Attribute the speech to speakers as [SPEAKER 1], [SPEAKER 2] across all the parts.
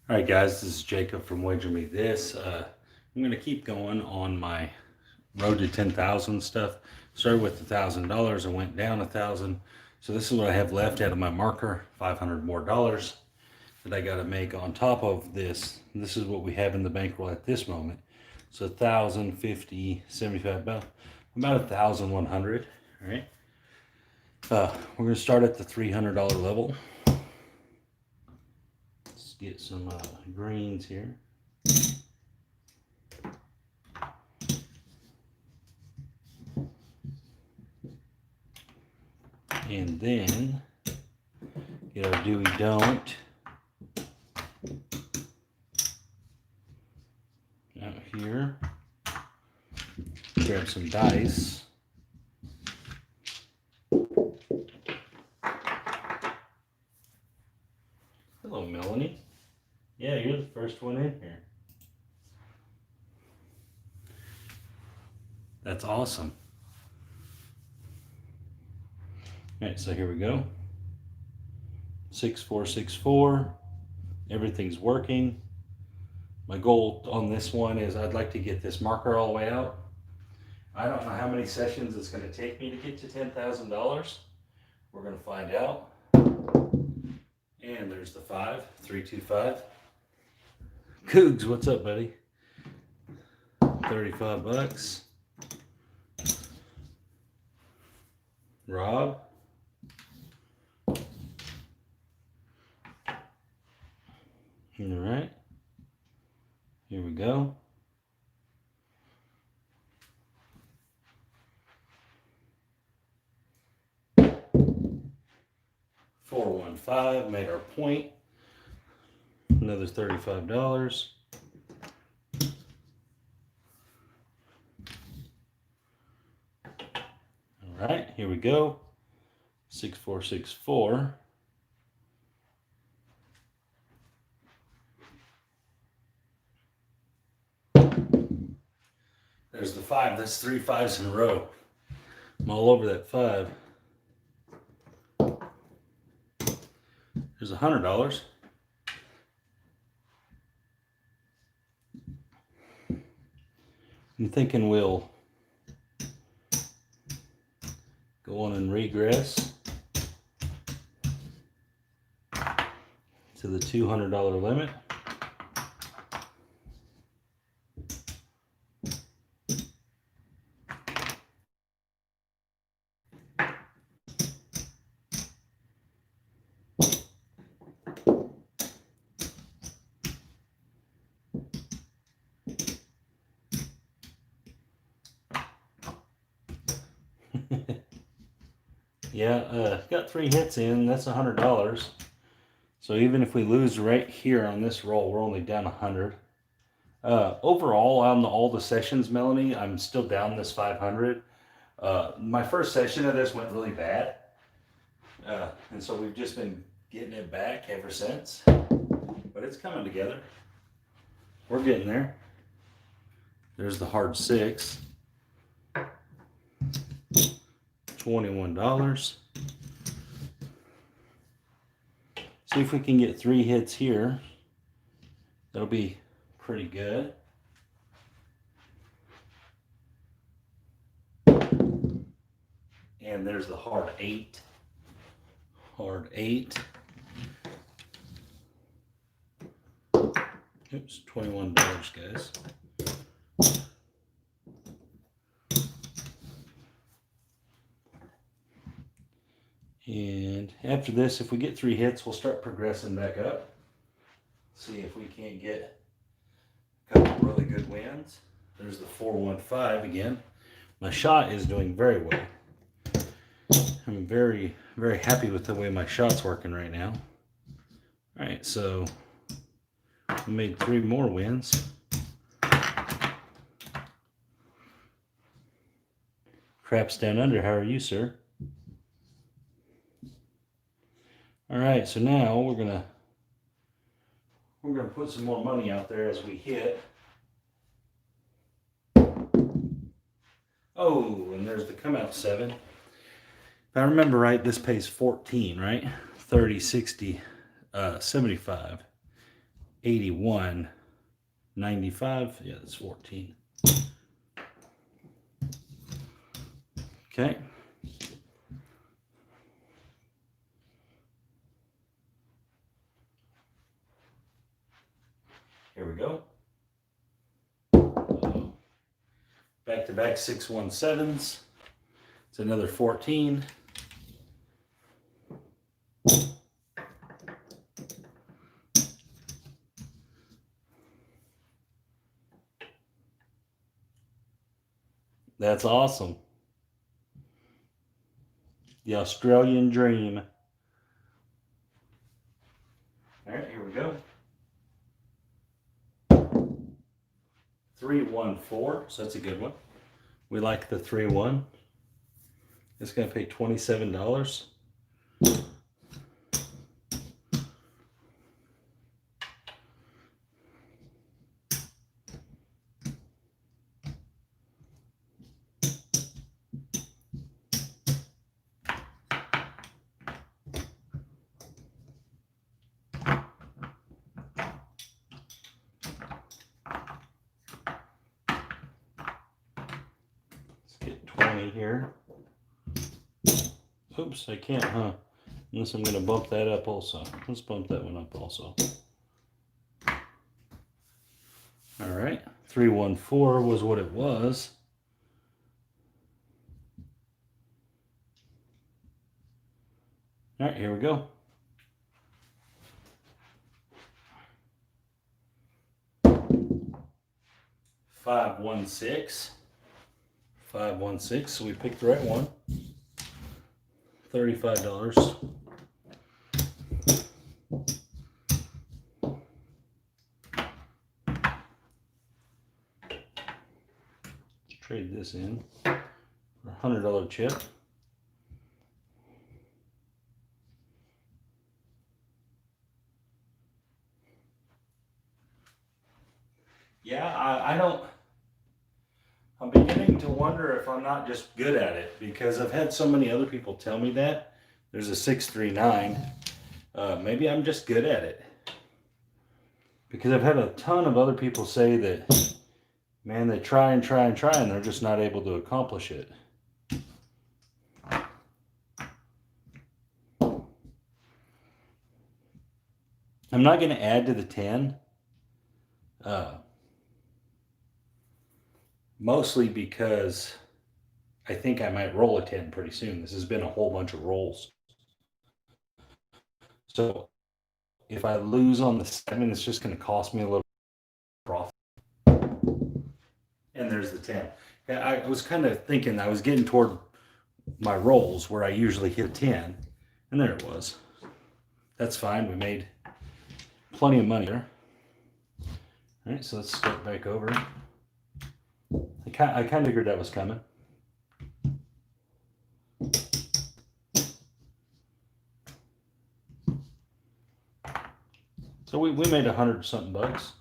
[SPEAKER 1] All right, guys, this is Jacob from Wager Me This. I'm going to keep going on my road to 10,000 stuff. Started with $1,000 and went down 1,000. So this is what I have left out of my marker, 500 more dollars that I got to make on top of this. This is what we have in the bankroll at this moment. So 1,050, 75, about 1,100. All right. We're going to start at the $300 level. Get some greens here. And then get our do we don't out here. Grab some dice. Hello, Melanie. Yeah, you're the first one in here. That's awesome. All right, so here we go. 6464. Everything's working. My goal on this one is I'd like to get this marker all the way out. I don't know how many sessions it's going to take me to get to $10,000. We're going to find out. And there's the 5, 325. Cougs, what's up, buddy? 35 bucks. Rob. All right. Here we go. $415 made our point. Another $35. All right, here we go. 6464. There's the 5. That's 3 5s in a row. I'm all over that 5. There's $100. I'm thinking we'll go on and regress to the $200 limit. Yeah, got 3 hits in. That's $100. So even if we lose right here on this roll, we're only down 100. Overall, on all the sessions, Melanie, I'm still down this 500. My first session of this went really bad. And so we've just been getting it back ever since. But it's coming together. We're getting there. There's the hard 6. $21. See if we can get 3 hits here. That'll be pretty good. And there's the hard 8. Hard 8. Oops, $21, guys. And after this, if we get 3 hits, we'll start progressing back up. See if we can't get a couple really good wins. There's the 415 again. My shot is doing very well. I'm very, very happy with the way my shot's working right now. All right, so we made 3 more wins. Craps down under. How are you, sir? All right, so now we're gonna put some more money out there as we hit. Oh, and there's the come out 7. If I remember right, this pays 14, right? 30, 60, 75, 81.95. Yeah, that's 14. Okay. Here we go. Back to back 617s. It's another 14. That's awesome. The Australian dream. All right, here we go. 314, so that's a good one. We like the 3-1. It's going to pay $27. Let's get 20 here. Oops, I can't, huh? Unless I'm going to bump that up also. Let's bump that one up also. All right, 314 was what it was. All right, here we go. 516. 516, so we picked the right one. $35. Let's trade this in for a $100 chip. Yeah, I don't. I'm beginning to wonder if I'm not just good at it, because I've had so many other people tell me that. There's a 639. Maybe I'm just good at it. Because I've had a ton of other people say that, man, they try and try and try and they're just not able to accomplish it. I'm not going to add to the 10. Mostly because I think I might roll a 10 pretty soon. This has been a whole bunch of rolls. So if I lose on the 7, it's just going to cost me a little profit. And there's the 10. I was kind of thinking I was getting toward my rolls where I usually hit 10. And there it was. That's fine. We made plenty of money there. All right, so let's start back over. I kind of figured that was coming. So we made 100 something bucks.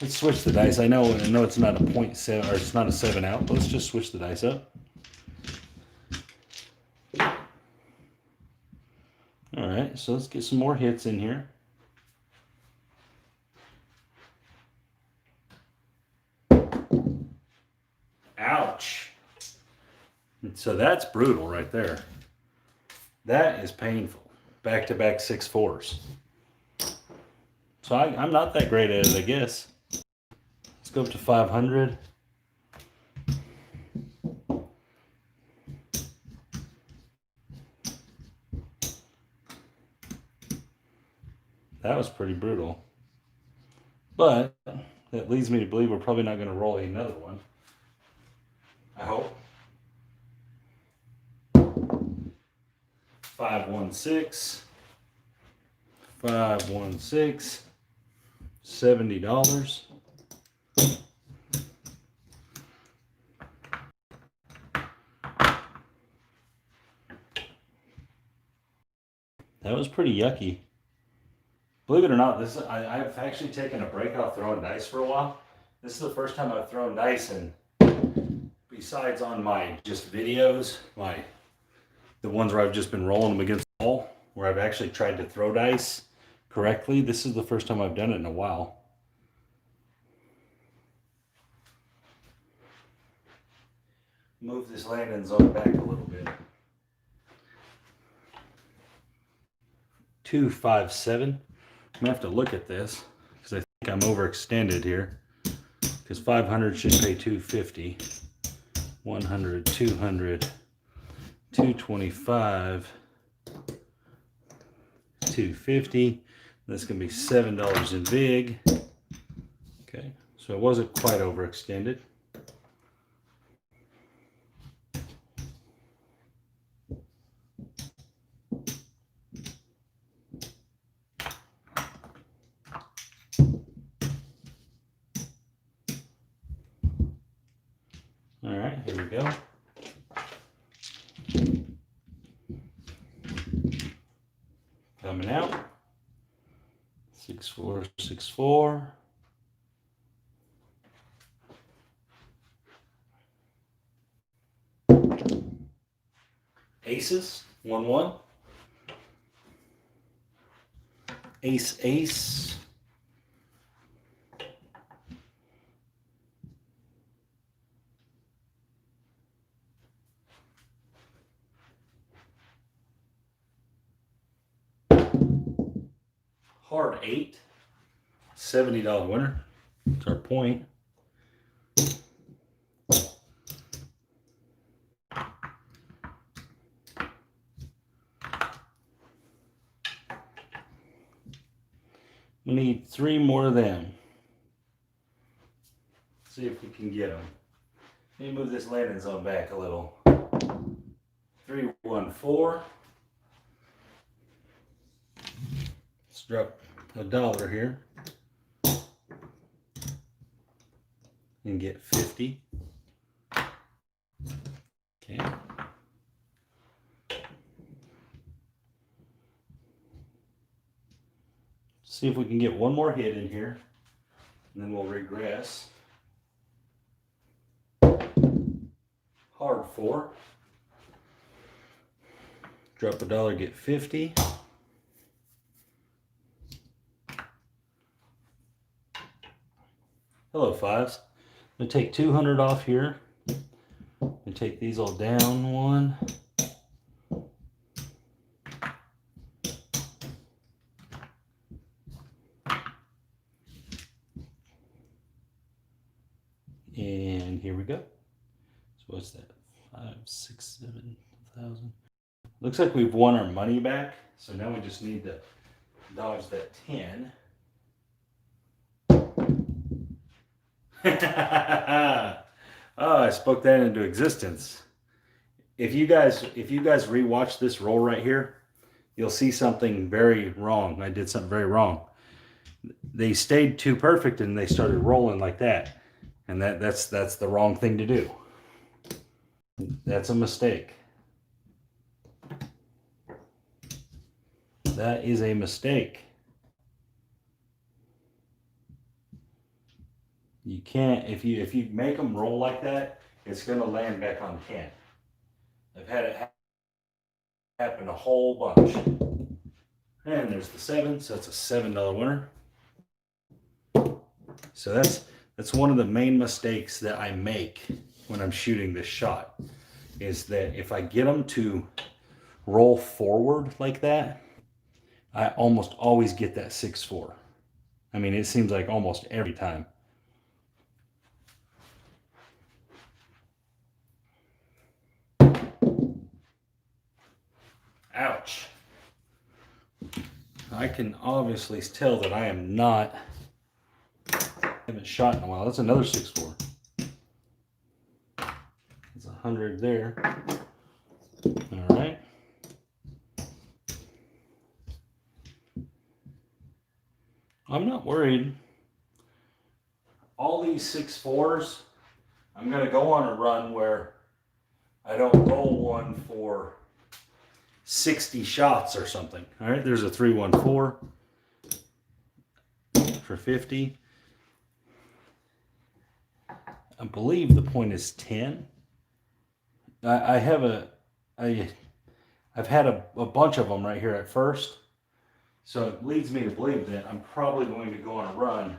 [SPEAKER 1] Let's switch the dice. I know it's not a 0.7 or it's not a 7 out, but let's just switch the dice up. All right, so let's get some more hits in here. Ouch. And so that's brutal right there. That is painful. Back-to-back 6-4s. So I'm not that great at it, I guess. Let's go up to 500. That was pretty brutal. But that leads me to believe we're probably not going to roll another one. I hope. 516. 516. $70. That was pretty yucky. Believe it or not, I've actually taken a break off throwing dice for a while This is the first time I've thrown dice, and besides on my just videos, the ones where I've just been rolling them against the wall, where I've actually tried to throw dice correctly, this is the first time I've done it in a while. Move this landing zone back a little bit. 257. I'm gonna have to look at this because I think I'm overextended here. Because 500 should pay 250. 100, 200, 225, 250. That's gonna be $7 in vig. Okay, so it wasn't quite overextended. All right, here we go. Coming out. 6464. Aces, 1-1. Ace, ace. Hard 8. $70 winner. That's our point. We need 3 more of them. See if we can get them. Let me move this landing zone back a little. 314. Let's drop $1 here and get 50. Okay. See if we can get one more hit in here, and then we'll regress. Hard 4. Drop $1, get 50. Hello, 5s. I'm going to take 200 off here and take these all down 1. And here we go. So what's that? 5, 6, 7,000. Looks like we've won our money back. So now we just need to dodge that 10. Oh, I spoke that into existence. If you guys rewatch this roll right here, you'll see something very wrong. I did something very wrong. They stayed too perfect and they started rolling like that. And that's the wrong thing to do. That's a mistake. That is a mistake. You can't, if you make them roll like that, it's going to land back on 10. I've had it happen a whole bunch. And there's the 7, so that's a $7 winner. So that's one of the main mistakes that I make when I'm shooting this shot, is that if I get them to roll forward like that, I almost always get that 6-4. I mean, it seems like almost every time. Ouch. I can obviously tell that I am not, haven't shot in a while. That's another 6-4. That's 100 there. All right. I'm not worried. All these 6-4s, I'm going to go on a run where I don't roll one for 60 shots or something. All right, there's a 314 for 50. I believe the point is 10. I've had a bunch of them right here at first. So it leads me to believe that I'm probably going to go on a run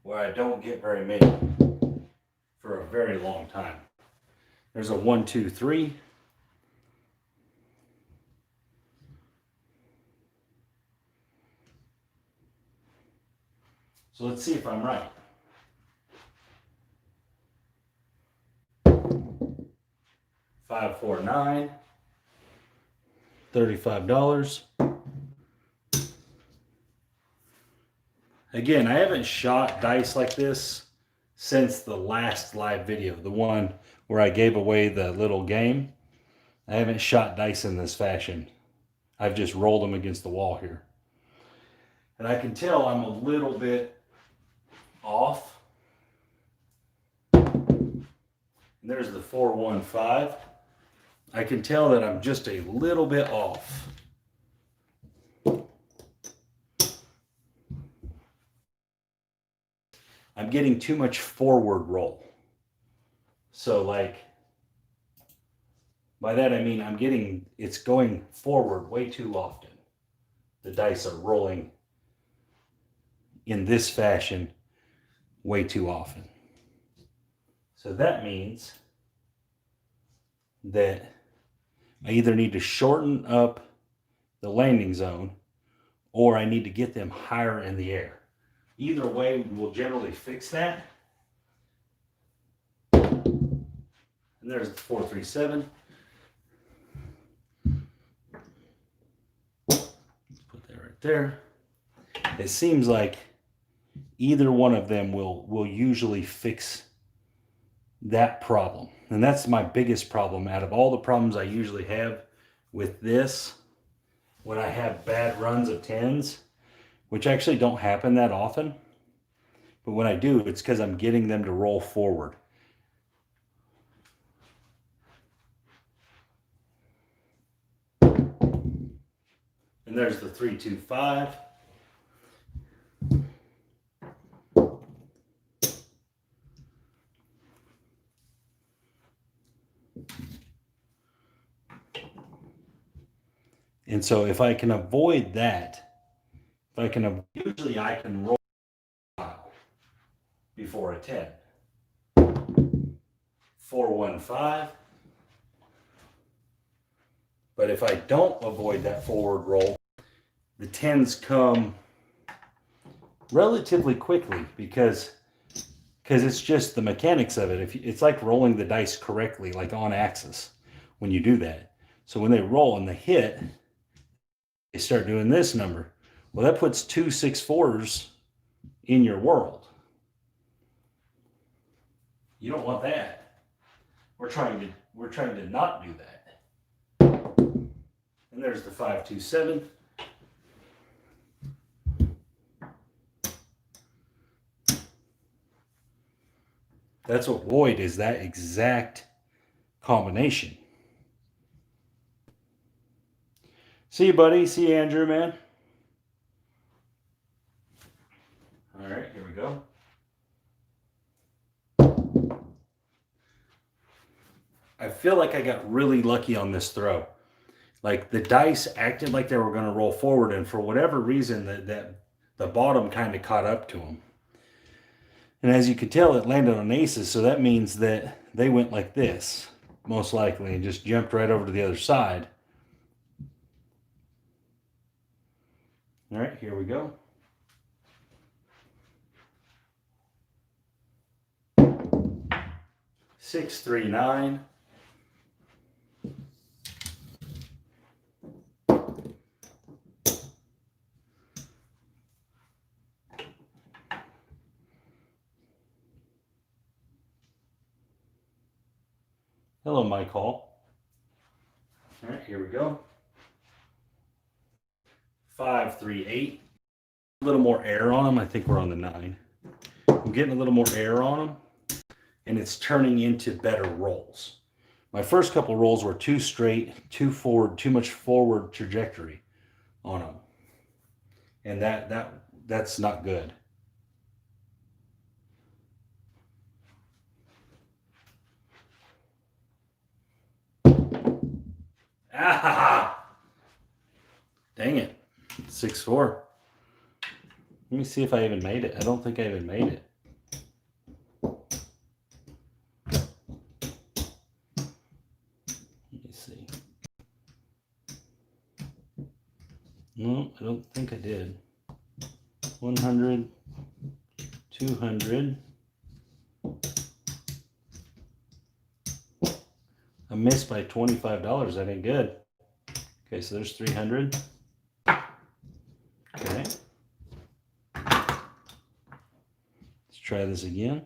[SPEAKER 1] where I don't get very many for a very long time. There's a 1, 2, 3. So let's see if I'm right. 5, 4, 9. $35. Again, I haven't shot dice like this since the last live video, the one where I gave away the little game. I haven't shot dice in this fashion. I've just rolled them against the wall here. And I can tell I'm a little bit off. And there's the 415. I can tell that I'm just a little bit off. I'm getting too much forward roll. So like, by that I mean it's going forward way too often. The dice are rolling in this fashion way too often. So that means that I either need to shorten up the landing zone or I need to get them higher in the air. Either way will generally fix that. And there's the 437. Let's put that right there. It seems like either one of them will usually fix that problem. And that's my biggest problem out of all the problems I usually have with this when I have bad runs of 10s, which actually don't happen that often. But when I do, it's because I'm getting them to roll forward. And there's the 325. And so if I can avoid that, usually I can roll before a 10. 415. But if I don't avoid that forward roll, the 10s come relatively quickly because it's just the mechanics of it. It's like rolling the dice correctly, like on axis when you do that. So when they roll and they hit, they start doing this number. Well, that puts 2 6-4s in your world. You don't want that. We're trying to not do that. And there's the 527. That's what void is, that exact combination. See you, buddy. See you, Andrew, man. All right, here we go. I feel like I got really lucky on this throw. Like the dice acted like they were going to roll forward, and for whatever reason, that the bottom kind of caught up to them. And as you can tell, it landed on aces, so that means that they went like this, most likely, and just jumped right over to the other side. All right, here we go. Six, 3, 9. Hello, Mike Hall. All right, here we go. 5, 3, 8. A little more air on them. I think we're on the 9. I'm getting a little more air on them, and it's turning into better rolls. My first couple rolls were too straight, too forward, too much forward trajectory on them, and that's not good. 6-4. Let me see if I even made it. I don't think I even made it. Let me see. No, I don't think I did. 100, 200. I missed by $25. That ain't good. Okay, so there's 300. Okay. Let's try this again.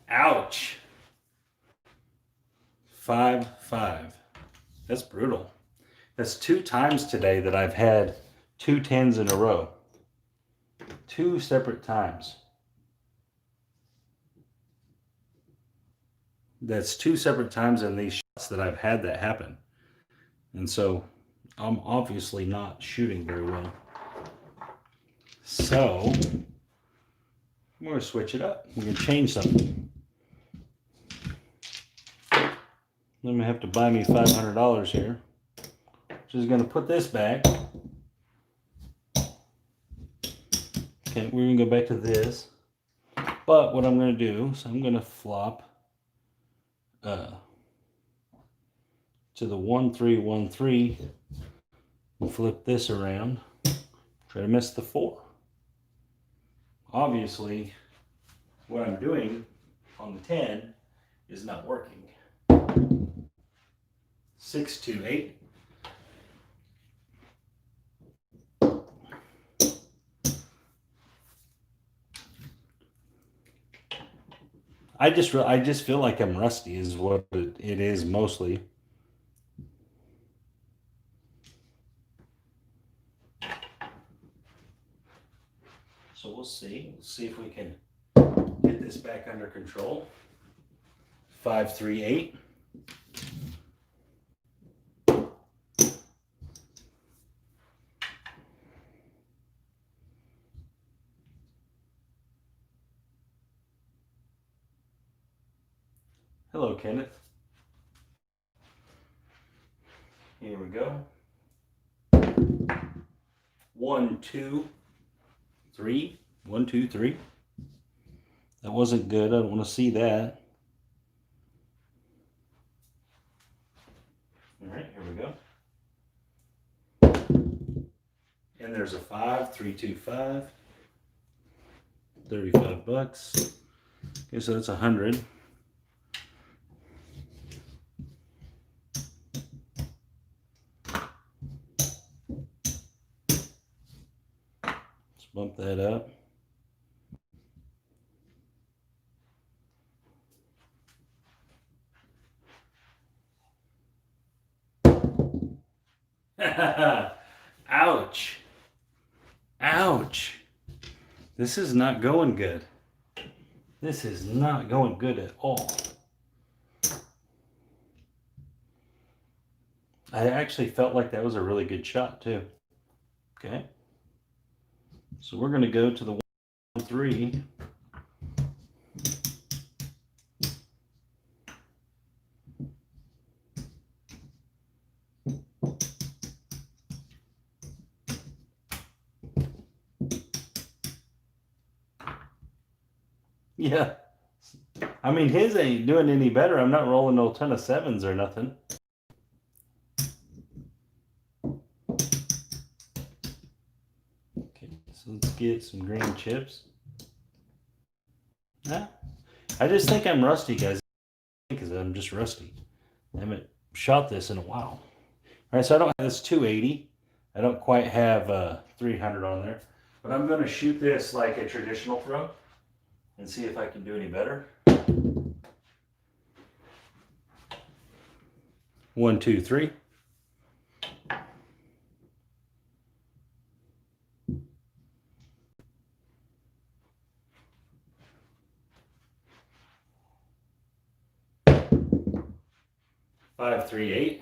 [SPEAKER 1] Ouch. 5-5. That's brutal. That's 2 times today that I've had 2 10s in a row. 2 separate times. That's 2 separate times in these shots that I've had that happen. And so I'm obviously not shooting very well. So I'm going to switch it up. I'm going to change something. I'm going to have to buy me $500 here. Just going to put this back. Okay, we're going to go back to this. But what I'm going to do is I'm going to flop to the 1-3-1-3 and flip this around. Try to miss the 4. Obviously, what I'm doing on the 10 is not working. 6-2-8. I just feel like I'm rusty is what it is mostly. So we'll see. We'll see if we can get this back under control. 5-3-8. Hello, Kenneth. Here we go. 1, 2, 3. 1, 2, 3. That wasn't good. I don't want to see that. All right, here we go. And there's a 5, 3, 2, 5. $35. Okay, so that's 100. Let's bump that up. Ouch. Ouch. This is not going good. This is not going good at all. I actually felt like that was a really good shot too. Okay. So we're going to go to the 1-3. Yeah. I mean, his ain't doing any better. I'm not rolling no ton of 7s or nothing. Okay, so let's get some green chips. Yeah. I just think I'm rusty, guys. Because I'm just rusty. I haven't shot this in a while. All right, so I don't have this 280. I don't quite have 300 on there. But I'm going to shoot this like a traditional throw and see if I can do any better. 1, 2, 3. Five, 3, 8.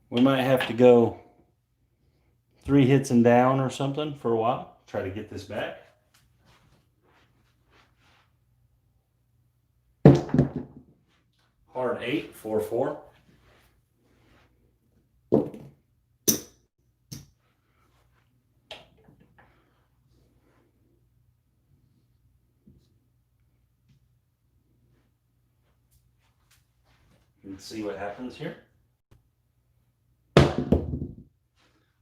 [SPEAKER 1] We might have to go 3 hits and down or something for a while. Try to get this back. Hard 8, 4-4. Let's see what happens here.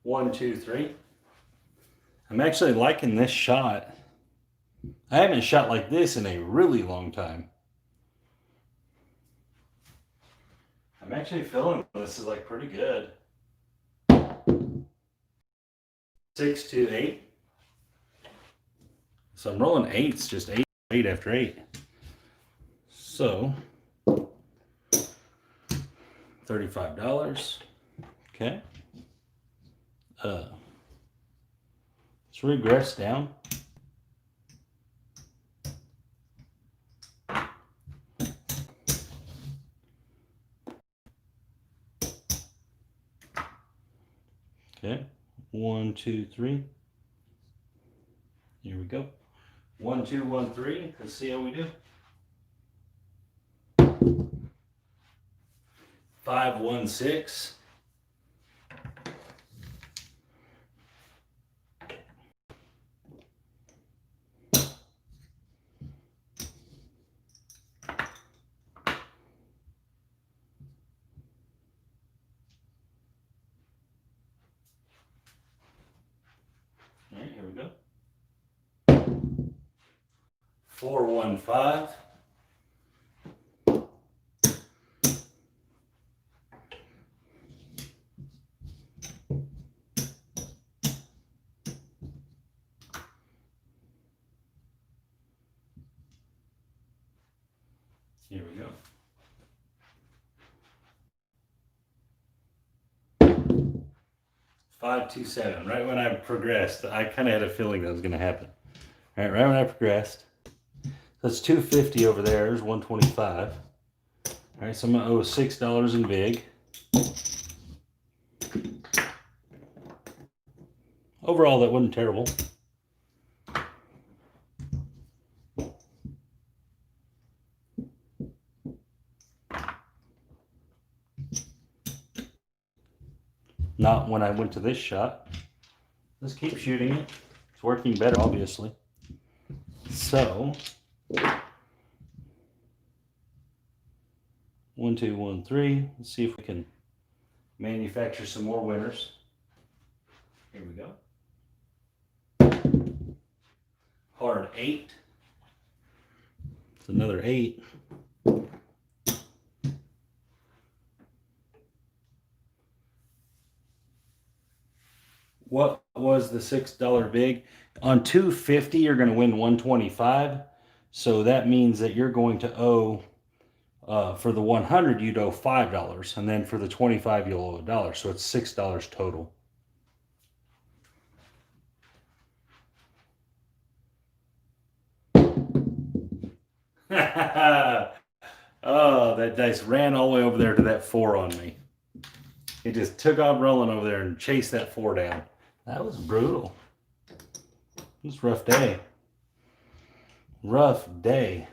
[SPEAKER 1] 1, 2, 3. I'm actually liking this shot. I haven't shot like this in a really long time. I'm actually feeling this is like pretty good. 6, 2, 8. So I'm rolling 8s, just 8 after 8. So $35. Okay. Let's regress down. Okay. 1, 2, 3. Here we go. 1, 2, 1, 3. Let's see how we do. 5, 1, 6. All right, here we go. 4, 1, 5. Here we go. 5, 2, 7. Right when I progressed, I kind of had a feeling that was going to happen. All right, right when I progressed. That's 250 over there. There's 125. All right, so I'm going to owe $6 in vig. Overall, that wasn't terrible. Not when I went to this shot. Let's keep shooting it. It's working better, obviously. So, 1, 2, 1, 3. Let's see if we can manufacture some more winners. Here we go. Hard 8. It's another 8. What was the $6 vig? On 250, you're going to win 125. So that means that you're going to owe, for the 100, you'd owe $5. And then for the 25, you'll owe $1. So it's $6 total. Oh, that dice ran all the way over there to that 4 on me. It just took off rolling over there and chased that 4 down. That was brutal. It was a rough day. Rough day.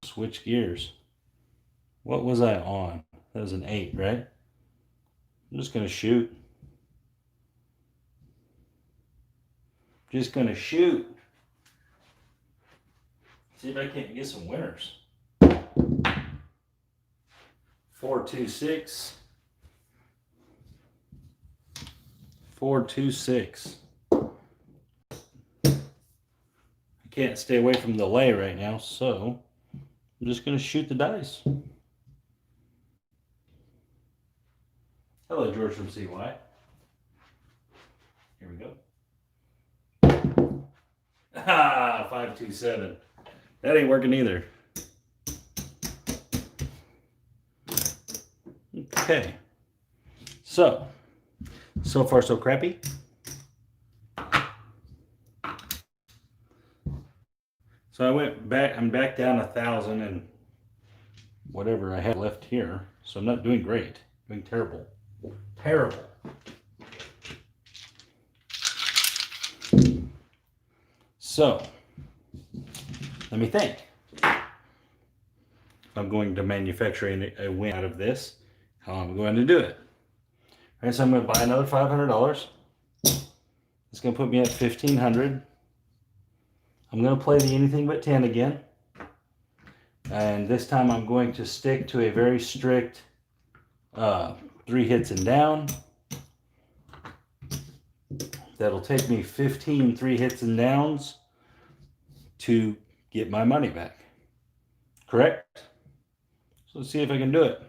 [SPEAKER 1] Switch gears. What was I on? That was an 8, right? I'm just going to shoot. Just going to shoot. See if I can't get some winners. 4, 2, 6. 4, 2, 6. I can't stay away from the lay right now, so I'm just going to shoot the dice. Hello, George from CY. Here we go. Ah, 5, 2, 7. That ain't working either. Okay. So far so crappy. So I went back, I'm back down 1,000 and whatever I have left here. So I'm not doing great, doing terrible. Terrible. So, let me think. If I'm going to manufacture a win out of this, how I'm going to do it. All right, so I'm going to buy another $500. It's going to put me at $1,500. I'm going to play the anything but 10 again. And this time I'm going to stick to a very strict 3 hits and down. That'll take me 15 3 hits and downs to get my money back. Correct? So let's see if I can do it.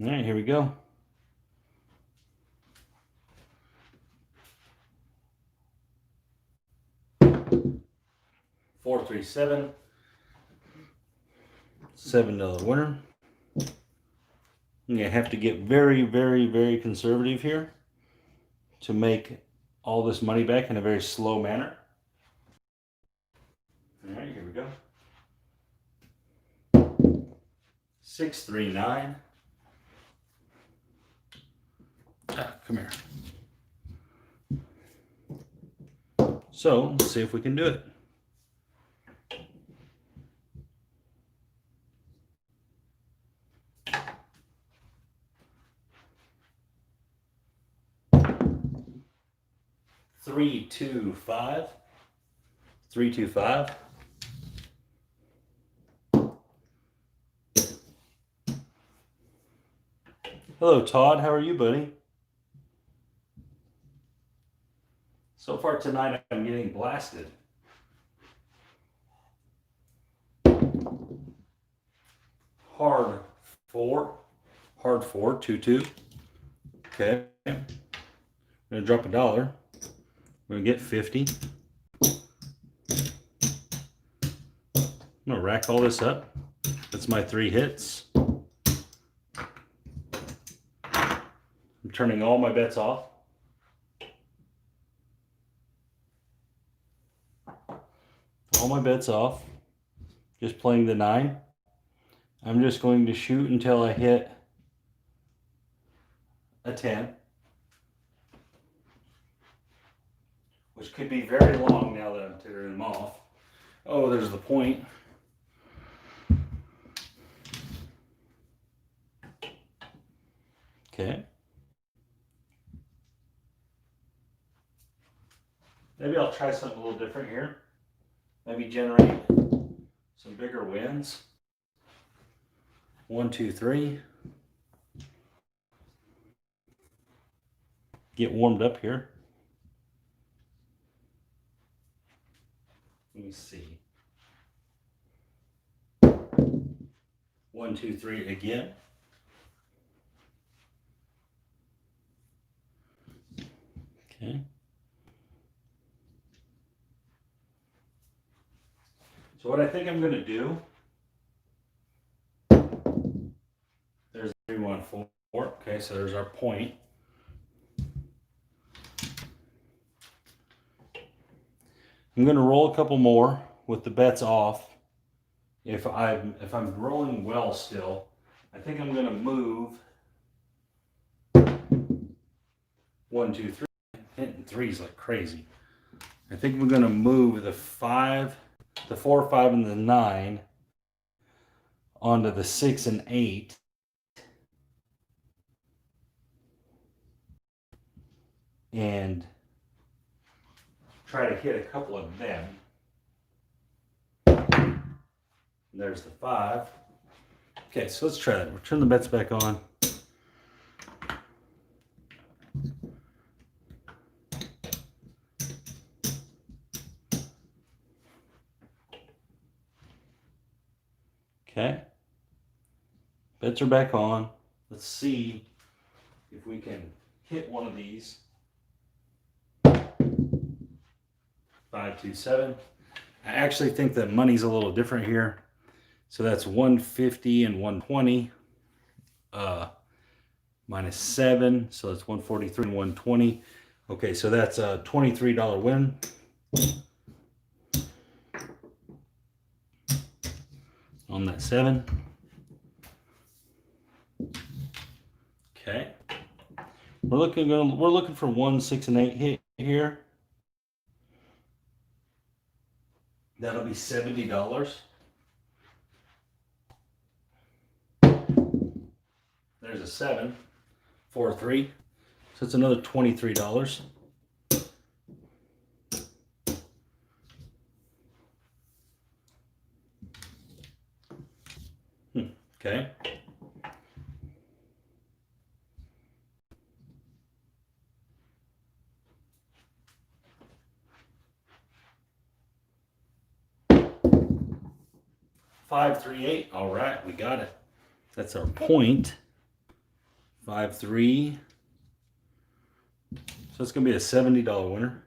[SPEAKER 1] All right, here we go. Four, three, seven. $7 winner. I'm gonna have to get very, very, very conservative here to make all this money back in a very slow manner. All right, here we go. 6, 3, 9. Come here. So let's see if we can do it. Three, 2, 5. 3, 2, 5. Hello, Todd. How are you, buddy? So far tonight, I'm getting blasted. Hard 4. Hard 4, 2, 2. Okay. I'm going to drop $1. We're going to get 50. I'm going to rack all this up. That's my 3 hits. I'm turning all my bets off. All my bets off. Just playing the 9. I'm just going to shoot until I hit a 10. Which could be very long now that I'm tearing them off. Oh, there's the point. Okay. Maybe I'll try something a little different here. Maybe generate some bigger wins. 1, 2, 3. Get warmed up here. Let me see. 1, 2, 3 again. Okay. So what I think I'm going to do, there's 3, 1, 4. Okay, so there's our point. I'm going to roll a couple more with the bets off. If I'm rolling well still, I think I'm going to move 1, 2, 3. Hitting threes like crazy. I think we're going to move the 5, the 4, 5, and the 9 onto the 6 and 8. And try to hit a couple of them. And there's the 5. Okay, so let's try that. We'll turn the bets back on. Okay. Bets are back on. Let's see if we can hit one of these. 5, 2, 7. I actually think that money's a little different here. So that's 150 and 120. Minus 7. So that's 143 and 120. Okay, so that's a $23 win. On that 7. Okay. We're looking for 1, 6, and 8 hit here. That'll be $70. There's a 7, 4, 3. So it's another $23. Okay. Five, 3, 8. All right, we got it. That's our point. 5, 3. So it's gonna be a $70 winner.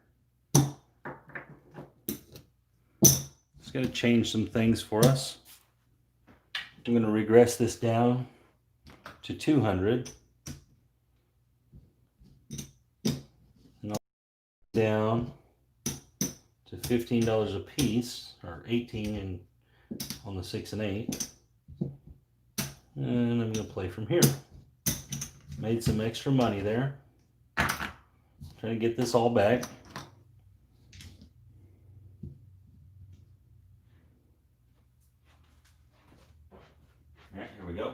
[SPEAKER 1] It's gonna change some things for us. I'm gonna regress this down to 200. And I'll down to $15 a piece, or 18 and on the 6 and 8. And I'm gonna play from here. Made some extra money there. Trying to get this all back. All right, here we go.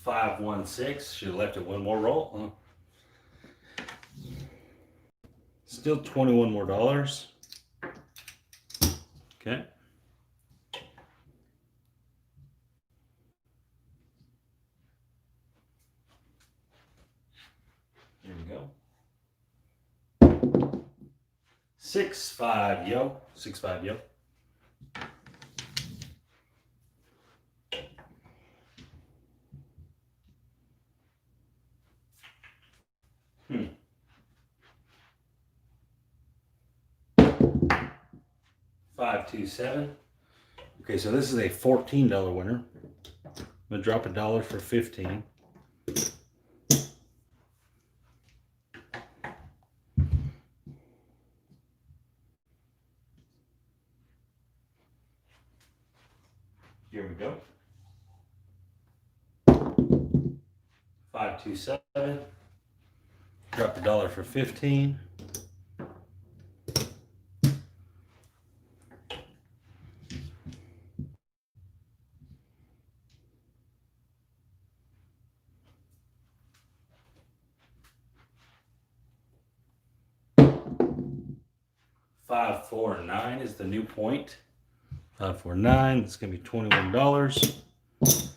[SPEAKER 1] 5, 1, 6. Should have left it one more roll. Still $21 more. Okay. Here we go. 6, 5, yo. 6, 5, yo. Five, 2, 7. Okay, so this is a $14 winner. I'm gonna drop $1 for 15. Here we go. 5, 2, 7. Drop $1 for 15. Five, 4, 9 is the new point. 5, 4, 9. It's gonna be $21. Let's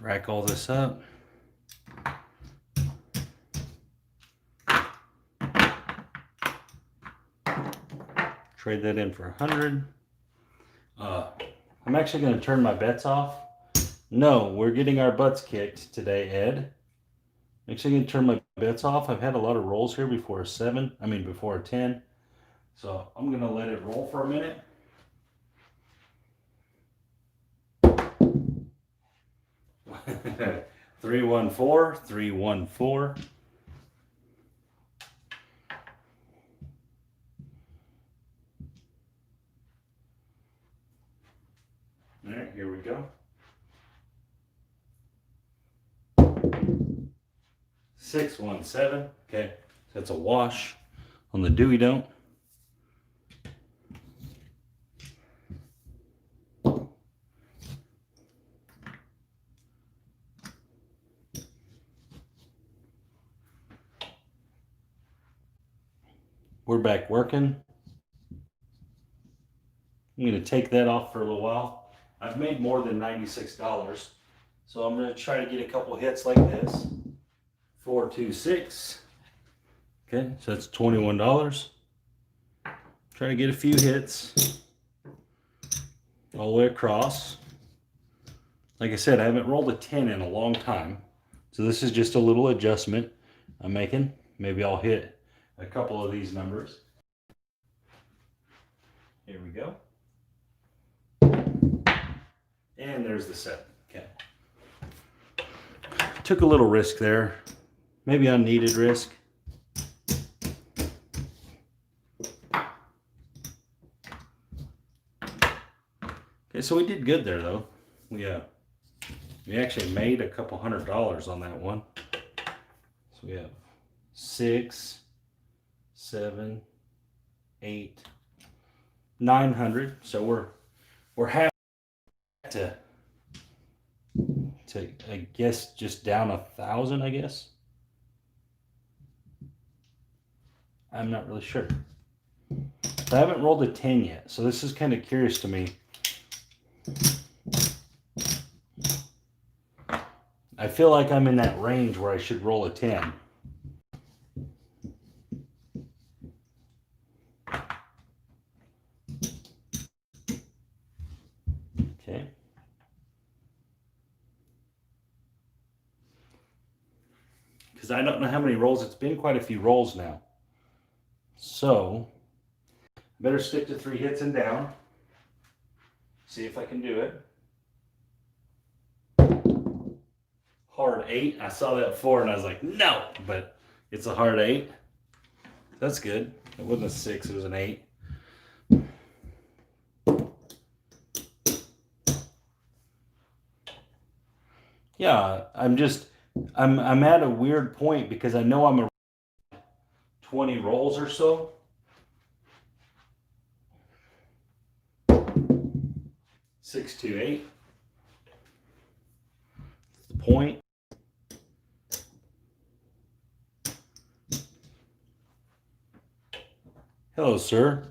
[SPEAKER 1] rack all this up. Trade that in for 100. I'm actually going to turn my bets off. No, we're getting our butts kicked today, Ed. I'm actually going to turn my bets off. I've had a lot of rolls here before a 7. I mean, before a 10. So I'm going to let it roll for a minute. Three, 1, 4. 3, 1, 4. All right, here we go. 6, 1, 7. Okay, so that's a wash on the Dewey Don't. We're back working. I'm going to take that off for a little while. I've made more than $96, so I'm going to try to get a couple hits like this. 4, 2, 6. Okay, so that's $21. Try to get a few hits all the way across. Like I said, I haven't rolled a 10 in a long time, so this is just a little adjustment I'm making. Maybe I'll hit a couple of these numbers. Here we go. And there's the 7. Okay. Took a little risk there. Maybe unneeded risk. Okay, so we did good there though. we actually made a couple $100 on that one. So we have 6, 7, 8, 900. So we're happy to I guess just down 1,000. I guess I'm not really sure. I haven't rolled a 10 yet, so this is kind of curious to me. I feel like I'm in that range where I should roll a 10. Okay. Because I don't know how many rolls. It's been quite a few rolls now. So, I better stick to 3 hits and down. See if I can do it. Hard 8. I saw that 4 and I was like, no, but it's a hard 8. That's good. It wasn't a 6, it was an 8. Yeah, I'm at a weird point because I know I'm a 20 rolls or so. 6, 2, 8. That's the point. Hello, sir.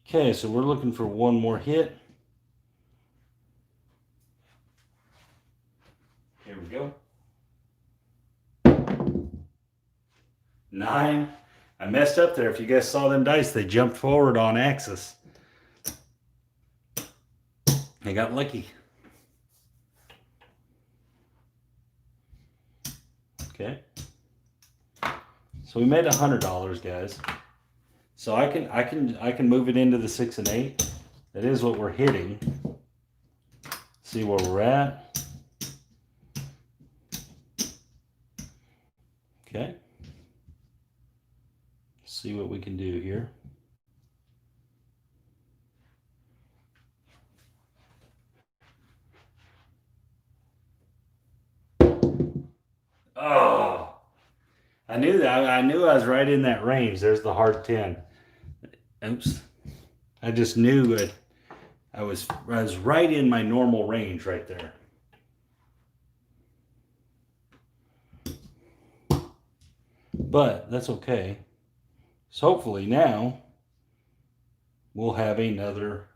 [SPEAKER 1] Okay, so we're looking for one more hit. Here we go. 9. I messed up there. If you guys saw them dice, they jumped forward on axis. I got lucky. Okay. So we made $100, guys. So I can move it into the 6 and 8. That is what we're hitting. See where we're at. Okay. See what we can do here. Oh, I knew that. I knew I was right in that range. There's the hard 10. Oops. I just knew it. I was right in my normal range right there. But that's okay. So hopefully now we'll have another.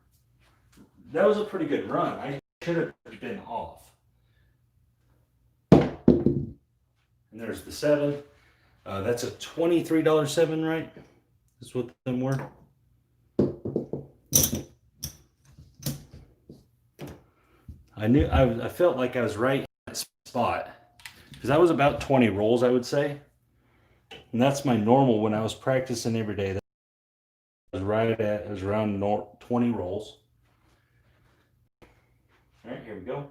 [SPEAKER 1] That was a pretty good run. I should have been off. And there's the 7. That's a $23 7, right? That's what them were. I felt like I was right in that spot because I was about 20 rolls, I would say, and that's my normal when I was practicing every day. That was it was around 20 rolls. All right, here we go.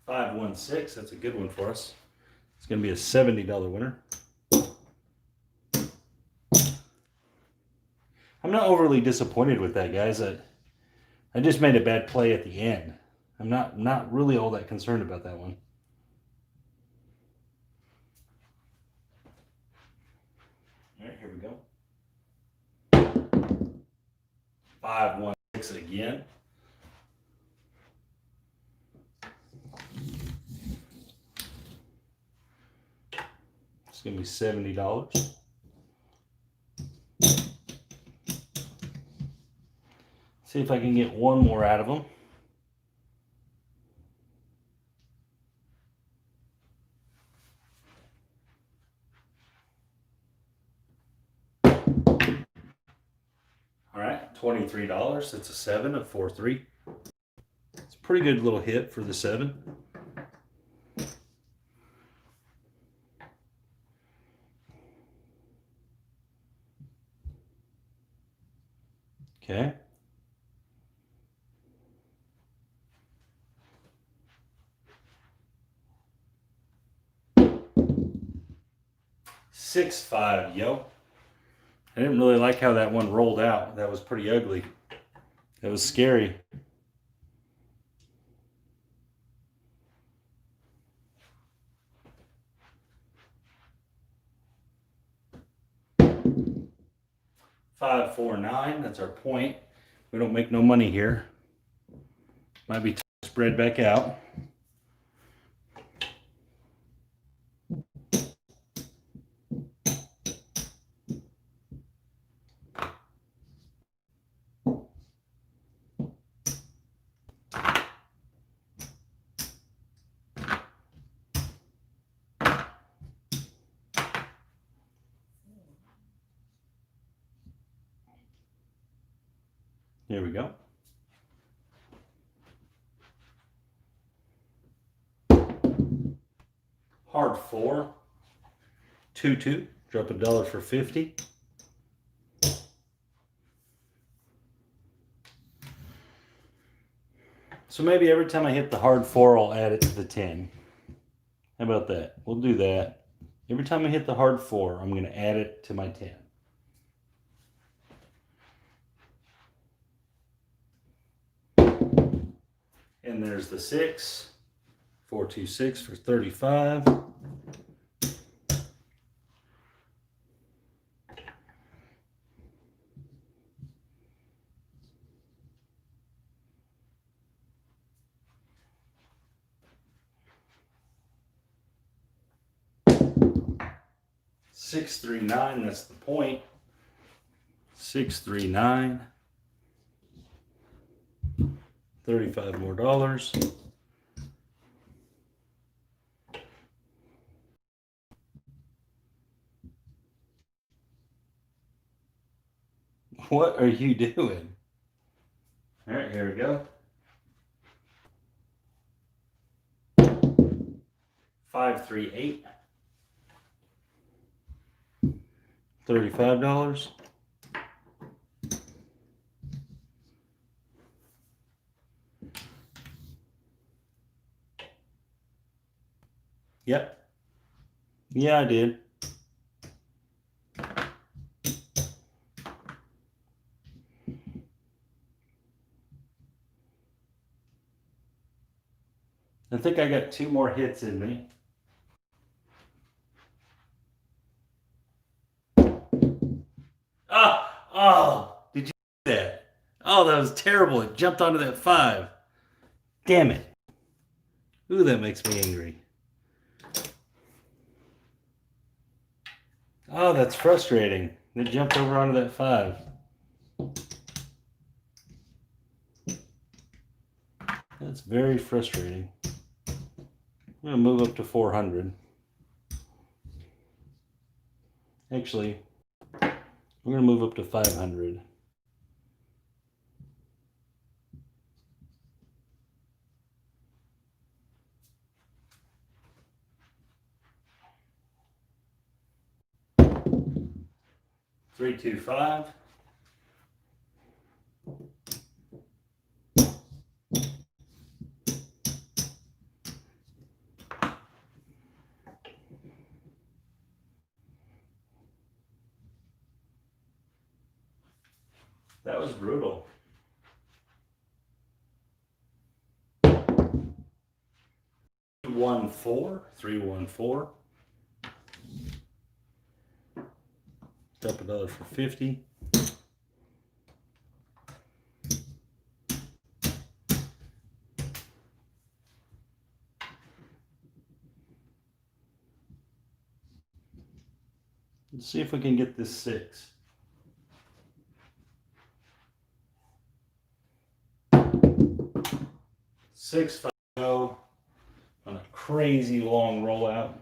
[SPEAKER 1] 516. That's a good one for us. It's going to be a $70 winner. I'm not overly disappointed with that, guys. I just made a bad play at the end. I'm not really all that concerned about that one. All right, here we go. 516 again. It's going to be $70. See if I can get one more out of them. All right, $23. That's a 7, a 4-3. It's a pretty good little hit for the 7. Okay. $6-5, yo. I didn't really like how that one rolled out. That was pretty ugly. That was scary. $549, that's our point. We don't make no money here. Might be time to spread back out. Here we go. Hard 4, 2-2, drop $1 for 50. So maybe every time I hit the hard 4, I'll add it to the 10. How about that? We'll do that. Every time I hit the hard 4, I'm going to add it to my 10. And there's the 6. 426 for 35. $639, that's the point. $639. $35 more dollars. What are you doing? All right, here we go. 538. $35. Yep. Yeah, I did. I think I got 2 more hits in me. Oh, did you see that? Oh, that was terrible. It jumped onto that 5. Damn it. Ooh, that makes me angry. Oh, that's frustrating. It jumped over onto that 5. That's very frustrating. I'm going to move up to 400. Actually, I'm going to move up to 500. Three, 2, 5. That was brutal. 314. Drop $1 for 50. Let's see if we can get this 6. Six, 5, go on a crazy long rollout.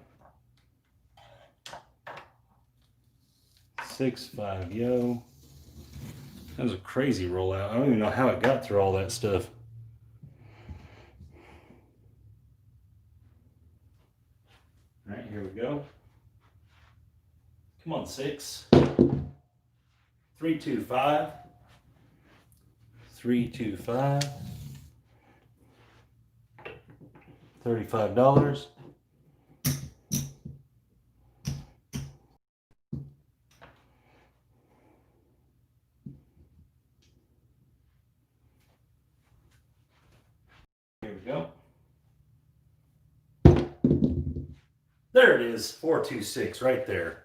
[SPEAKER 1] 6, 5, yo. That was a crazy rollout. I don't even know how it got through all that stuff. All right, here we go. Come on, 6. 3, 2, 5. 3, 2, 5. $35. go. There it is, 426 right there.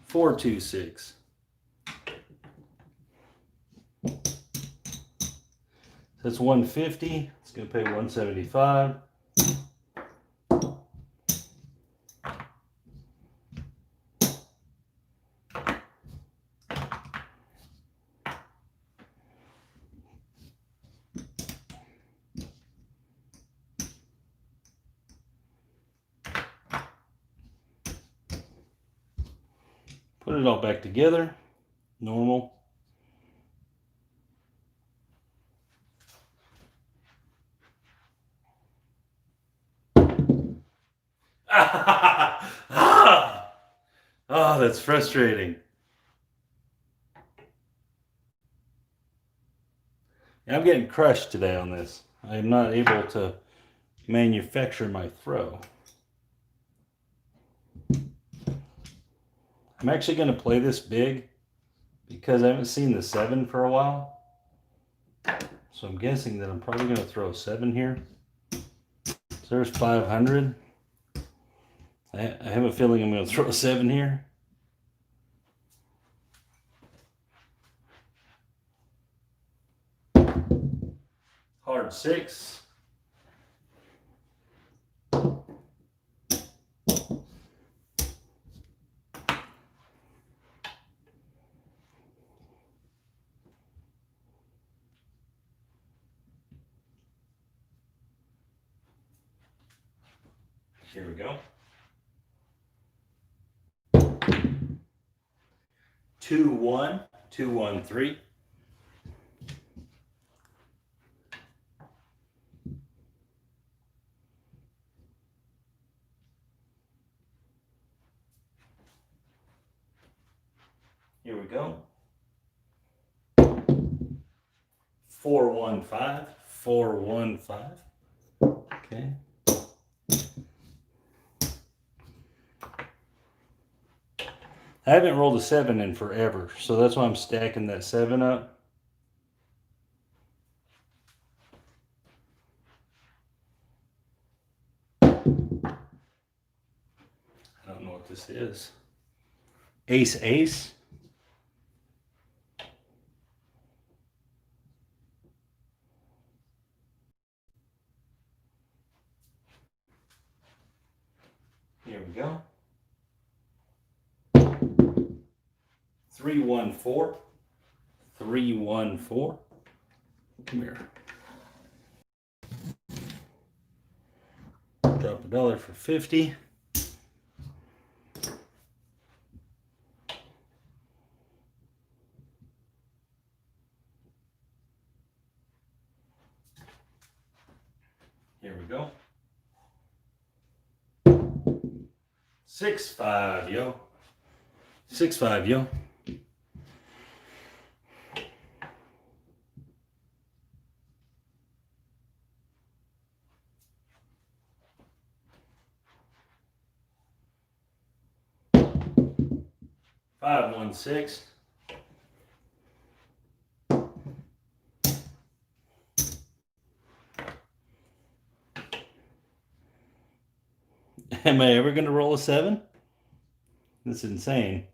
[SPEAKER 1] 426. That's 150. It's going to pay 175. Put it all back together. Normal. Oh, that's frustrating. I'm getting crushed today on this. I'm not able to manufacture my throw. I'm actually going to play this big because I haven't seen the 7 for a while. So I'm guessing that I'm probably going to throw 7 here. So there's 500. I have a feeling I'm going to throw a 7 here. Hard 6. Here we go. 2-1, 2-1-3. Here we go. 4-1-5, 4-1-5. Okay. I haven't rolled a 7 in forever, so that's why I'm stacking that 7 up. I don't know what this is. Ace, ace. Here we go. 3-1-4. 3-1-4. Come here. Drop $1 for 50. Here we go. 6-5, yo. 6-5, yo. Five, 1, 6. Am I ever going to roll a 7? That's insane.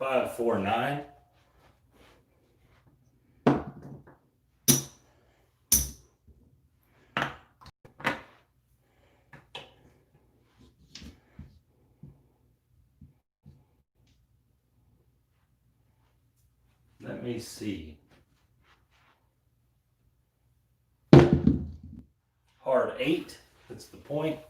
[SPEAKER 1] 5-4-9. Let me see. Hard 8. That's the point.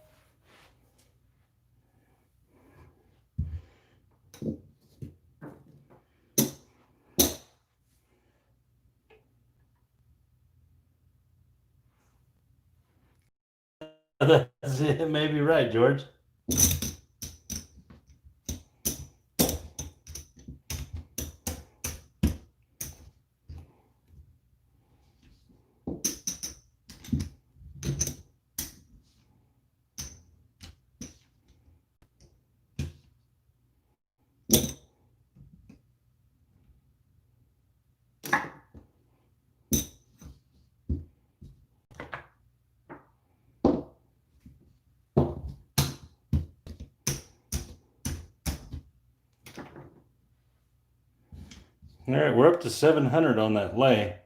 [SPEAKER 1] That's it. Maybe right, George. All right, we're up to 700 on that lay.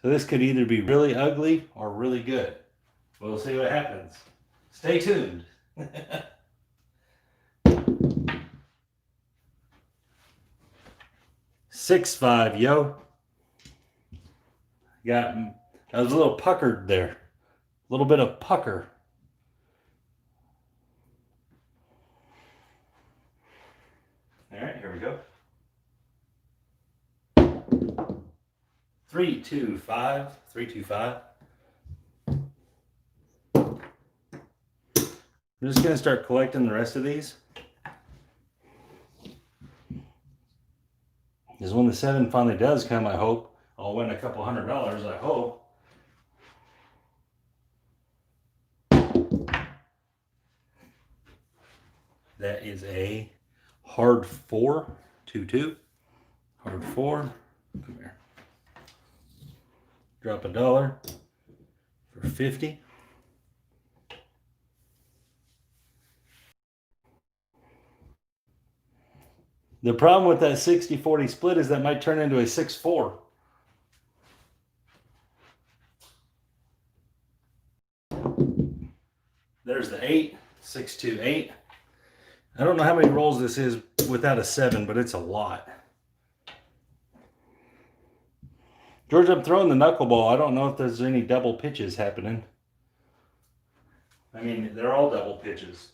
[SPEAKER 1] So this could either be really ugly or really good. We'll see what happens. Stay tuned. 6-5, yo. I was a little puckered there. A little bit of pucker. All right, here we go. 3, 2, 5. 3, 2, 5. I'm just going to start collecting the rest of these. Because when the 7 finally does come, I hope I'll win a couple $100, I hope. That is a hard 4, 2, 2. Hard 4. Come here. Drop $1 for 50. The problem with that 60-40 split is that might turn into a 6-4. There's the 8, 6, 2, 8. I don't know how many rolls this is without a 7, but it's a lot. George, I'm throwing the knuckleball. I don't know if there's any double pitches happening. I mean, they're all double pitches.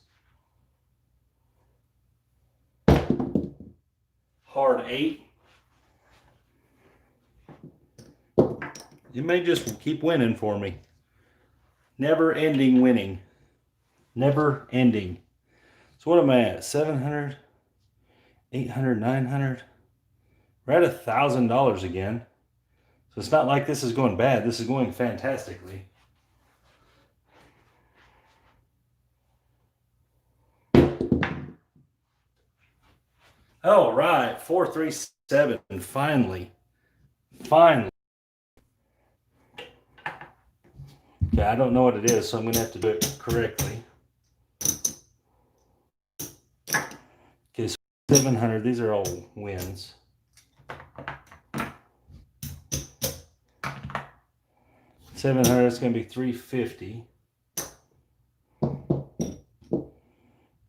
[SPEAKER 1] Hard 8. It may just keep winning for me. Never ending winning. Never ending. So what am I at? 700, 800, 900. We're at $1,000 again. So it's not like this is going bad. This is going fantastically. All right, 4, 3, 7. Finally. Okay, I don't know what it is, so I'm going to have to do it correctly. Okay, so 700. These are all wins. 700, it's going to be 350.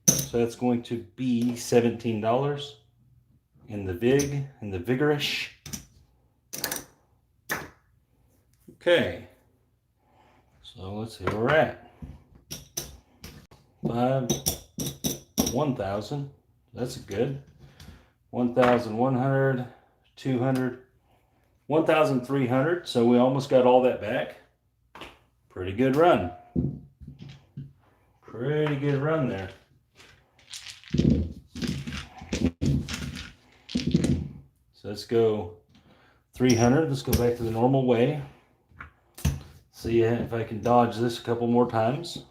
[SPEAKER 1] So that's going to be $17 in the vigorish. Okay. So let's see where we're at. 5, 1,000. That's good. 1,100, 200, 1,300. So we almost got all that back. Pretty good run. Pretty good run there. So let's go 300. Let's go back to the normal way. See if I can dodge this a couple more times.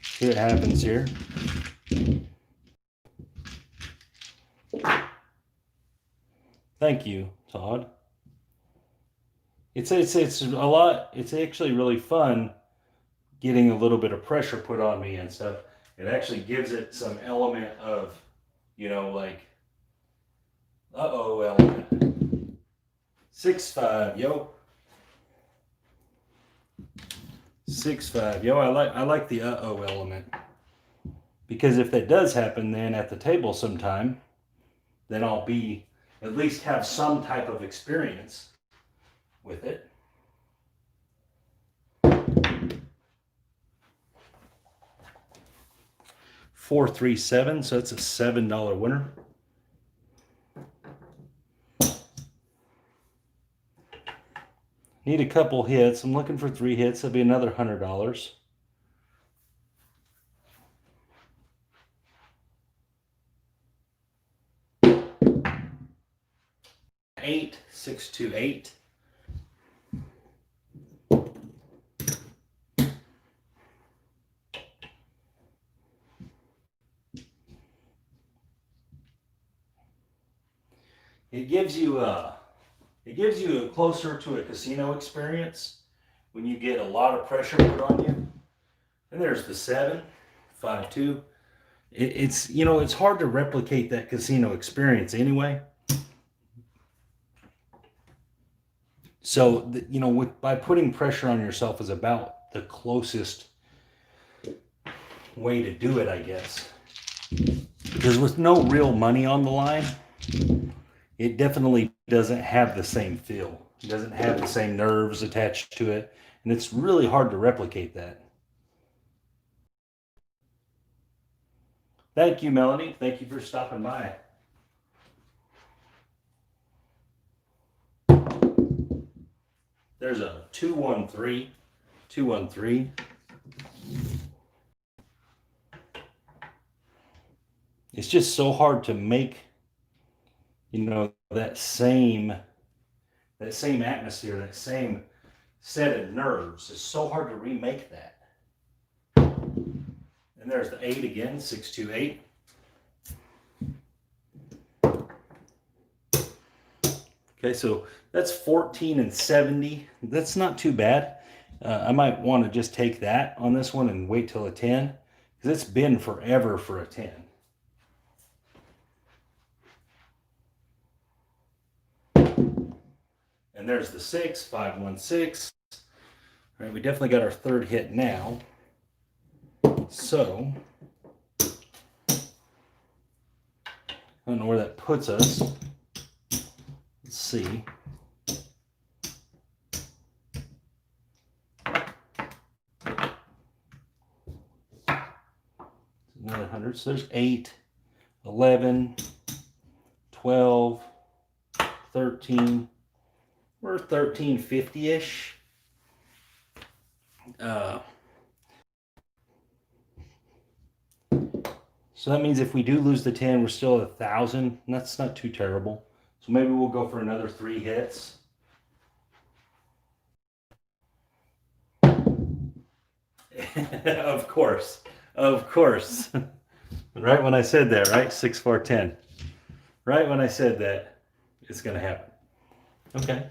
[SPEAKER 1] See what happens here. Thank you, Todd. It's a lot. It's actually really fun getting a little bit of pressure put on me and stuff. It actually gives it some element of, you know, like, uh-oh element. 6-5, yo. 6-5, yo. I like the uh-oh element. Because if that does happen then at the table sometime, then I'll be, at least have some type of experience with it. $437, so that's a $7 winner. Need a couple hits. I'm looking for 3 hits. That'll be another $100. 8, 6, 2, 8. It gives you closer to a casino experience when you get a lot of pressure put on you. And there's the 7, 5-2. It's, you know, it's hard to replicate that casino experience anyway. So, you know, by putting pressure on yourself is about the closest way to do it, I guess. Because with no real money on the line, it definitely doesn't have the same feel. It doesn't have the same nerves attached to it. And it's really hard to replicate that. Thank you, Melanie. Thank you for stopping by. There's a 213. 213. It's just so hard to make, you know, that same atmosphere, that same set of nerves. It's so hard to remake that. And there's the 8 again, 628. Okay, so that's 14 and 70. That's not too bad. I might want to just take that on this one and wait till a 10, because it's been forever for a 10. And there's the 6, 516. All right, we definitely got our third hit now. So, I don't know where that puts us. Let's see. Another 100. So there's 8, 11, 12, 13. We're 1350-ish. So that means if we do lose the 10, we're still at 1,000. That's not too terrible. So maybe we'll go for another 3 hits. Of course. Of course. Right when I said that, right? 6, 4, 10. Right when I said that, it's going to happen. Okay.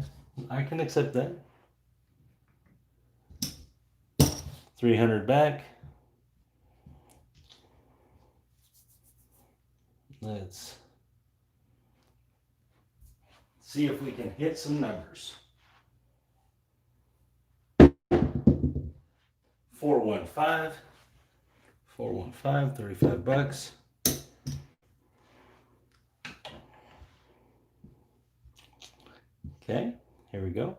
[SPEAKER 1] I can accept that. 300 back. Let's see if we can hit some numbers. 415. 415, 35 bucks. Okay, here we go.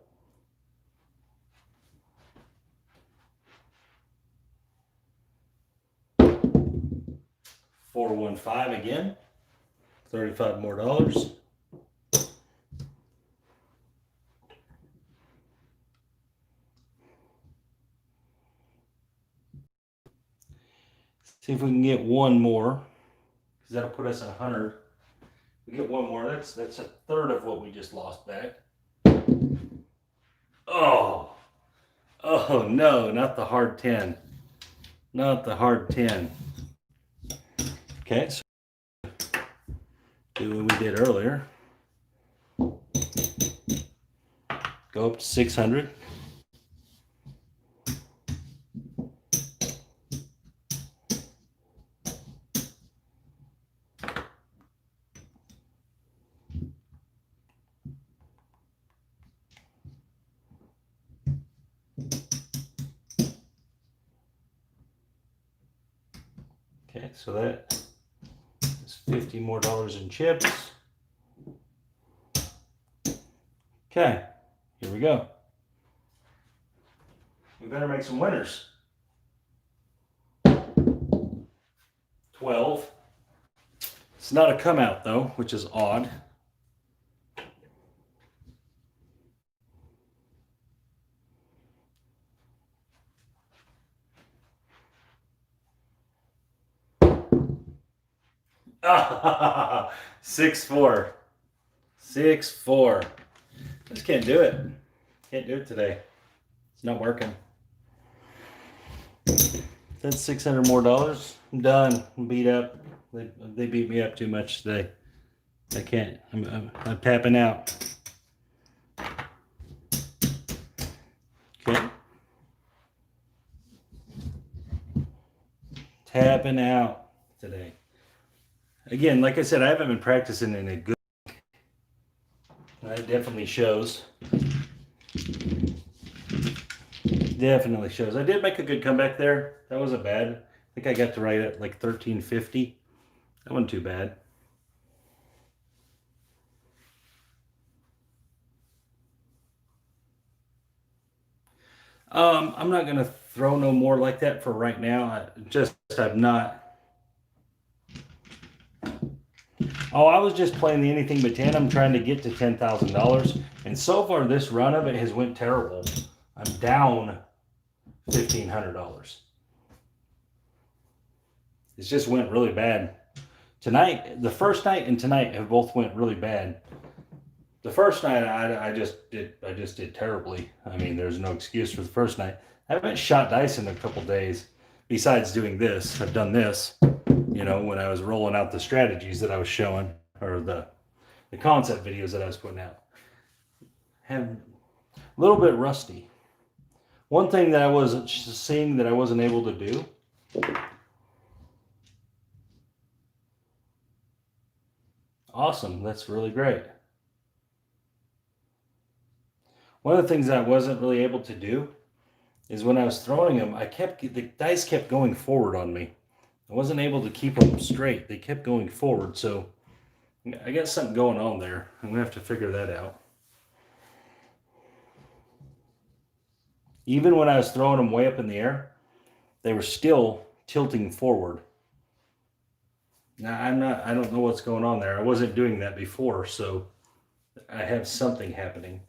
[SPEAKER 1] 415 again. 35 more dollars. See if we can get one more, because that'll put us at 100. We get one more. That's a third of what we just lost back. Oh no, not the hard 10. Not the hard 10. Okay, so do what we did earlier. Go up to 600. Okay, so that is $50 more in chips. Okay, here we go. We better make some winners. 12. It's not a come out though, which is odd. Ah, 6-4. 6-4. Just can't do it. Can't do it today. It's not working. That's $600 more. I'm done. I'm beat up. They beat me up too much today. I can't. I'm tapping out. Okay. tapping out today. Again, like I said, I haven't been practicing in a good. That definitely shows. Definitely shows. I did make a good comeback there. That wasn't bad. I think I got to right at like 1350. That wasn't too bad. I'm not gonna throw no more like that for right now. I've not. Oh, I was just playing the anything but 10. I'm trying to get to $10,000, and so far this run of it has went terrible. I'm down $1,500. It's just went really bad. Tonight, the first night and tonight have both went really bad. The first night I just did terribly. I mean, there's no excuse for the first night. I haven't shot dice in a couple days. Besides doing this, I've done this. You know, when I was rolling out the strategies that I was showing, or the concept videos that I was putting out. Have a little bit rusty. One thing that I was seeing that I wasn't able to do. Awesome, that's really great. One of the things that I wasn't really able to do is when I was throwing them, the dice kept going forward on me. I wasn't able to keep them straight. They kept going forward, so I got something going on there. I'm gonna have to figure that out. Even when I was throwing them way up in the air, they were still tilting forward. Now I don't know what's going on there. I wasn't doing that before, so I have something happening.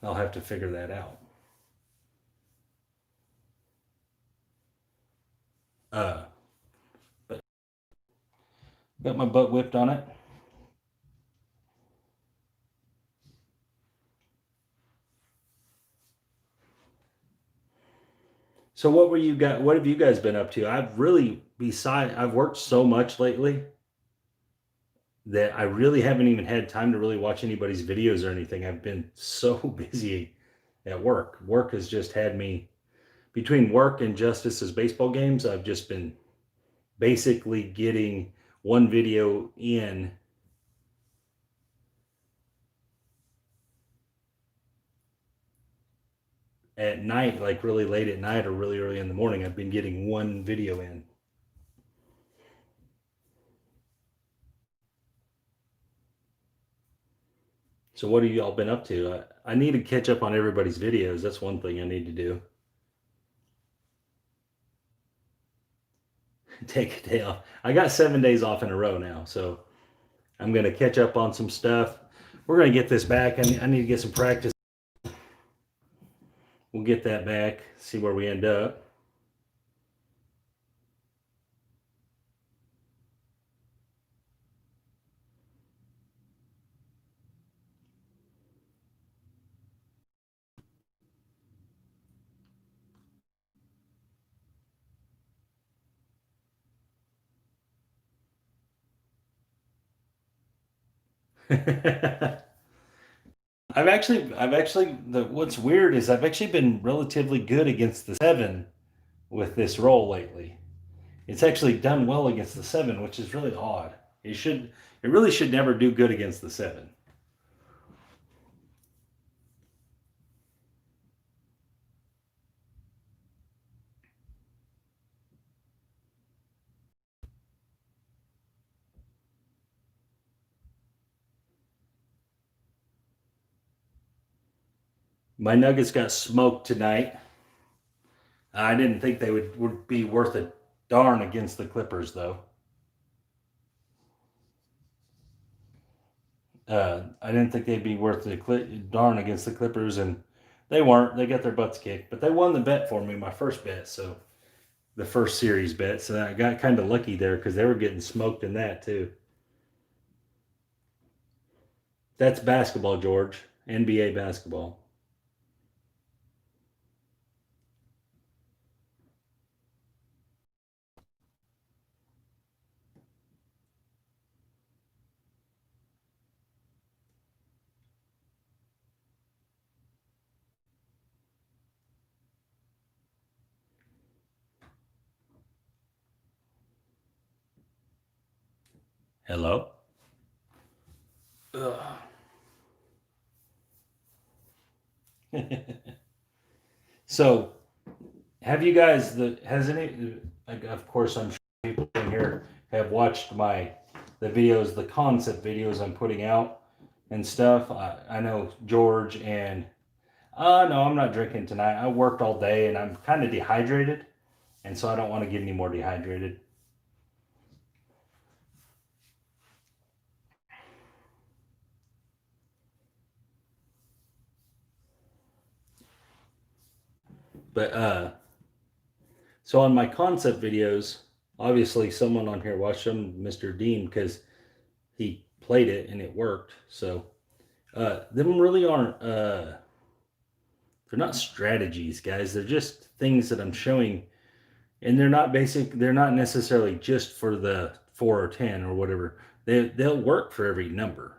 [SPEAKER 1] I'll have to figure that out. But got my butt whipped on it. So what have you guys been up to? I've worked so much lately that I really haven't even had time to really watch anybody's videos or anything. I've been so busy at work. Work has just had me between work and Justice's baseball games. I've just been basically getting one video in at night, like really late at night or really early in the morning. I've been getting one video in. So what have y'all been up to? I need to catch up on everybody's videos. That's one thing I need to do. Take a day off. I got 7 days off in a row now, so I'm going to catch up on some stuff. We're going to get this back. I need to get some practice. We'll get that back, see where we end up. What's weird is I've actually been relatively good against the 7 with this roll lately. It's actually done well against the 7, which is really odd. It really should never do good against the 7. My Nuggets got smoked tonight. I didn't think they would be worth a darn against the Clippers, though. I didn't think they'd be worth the darn against the Clippers, and they weren't. They got their butts kicked, but they won the bet for me, my first bet, so the first series bet. So I got kind of lucky there because they were getting smoked in that too. That's basketball, George. NBA basketball. Hello? Ugh. So, have you guys, has any, of course, I'm sure people in here have watched the videos, the concept videos I'm putting out and stuff. I know George and, no, I'm not drinking tonight. I worked all day and I'm kind of dehydrated. And so I don't want to get any more dehydrated. But, so on my concept videos, obviously someone on here watched them, Mr. Dean, because he played it and it worked. So, them really aren't, they're not strategies, guys. They're just things that I'm showing, and they're not basic. They're not necessarily just for the 4 or 10 or whatever. They'll work for every number.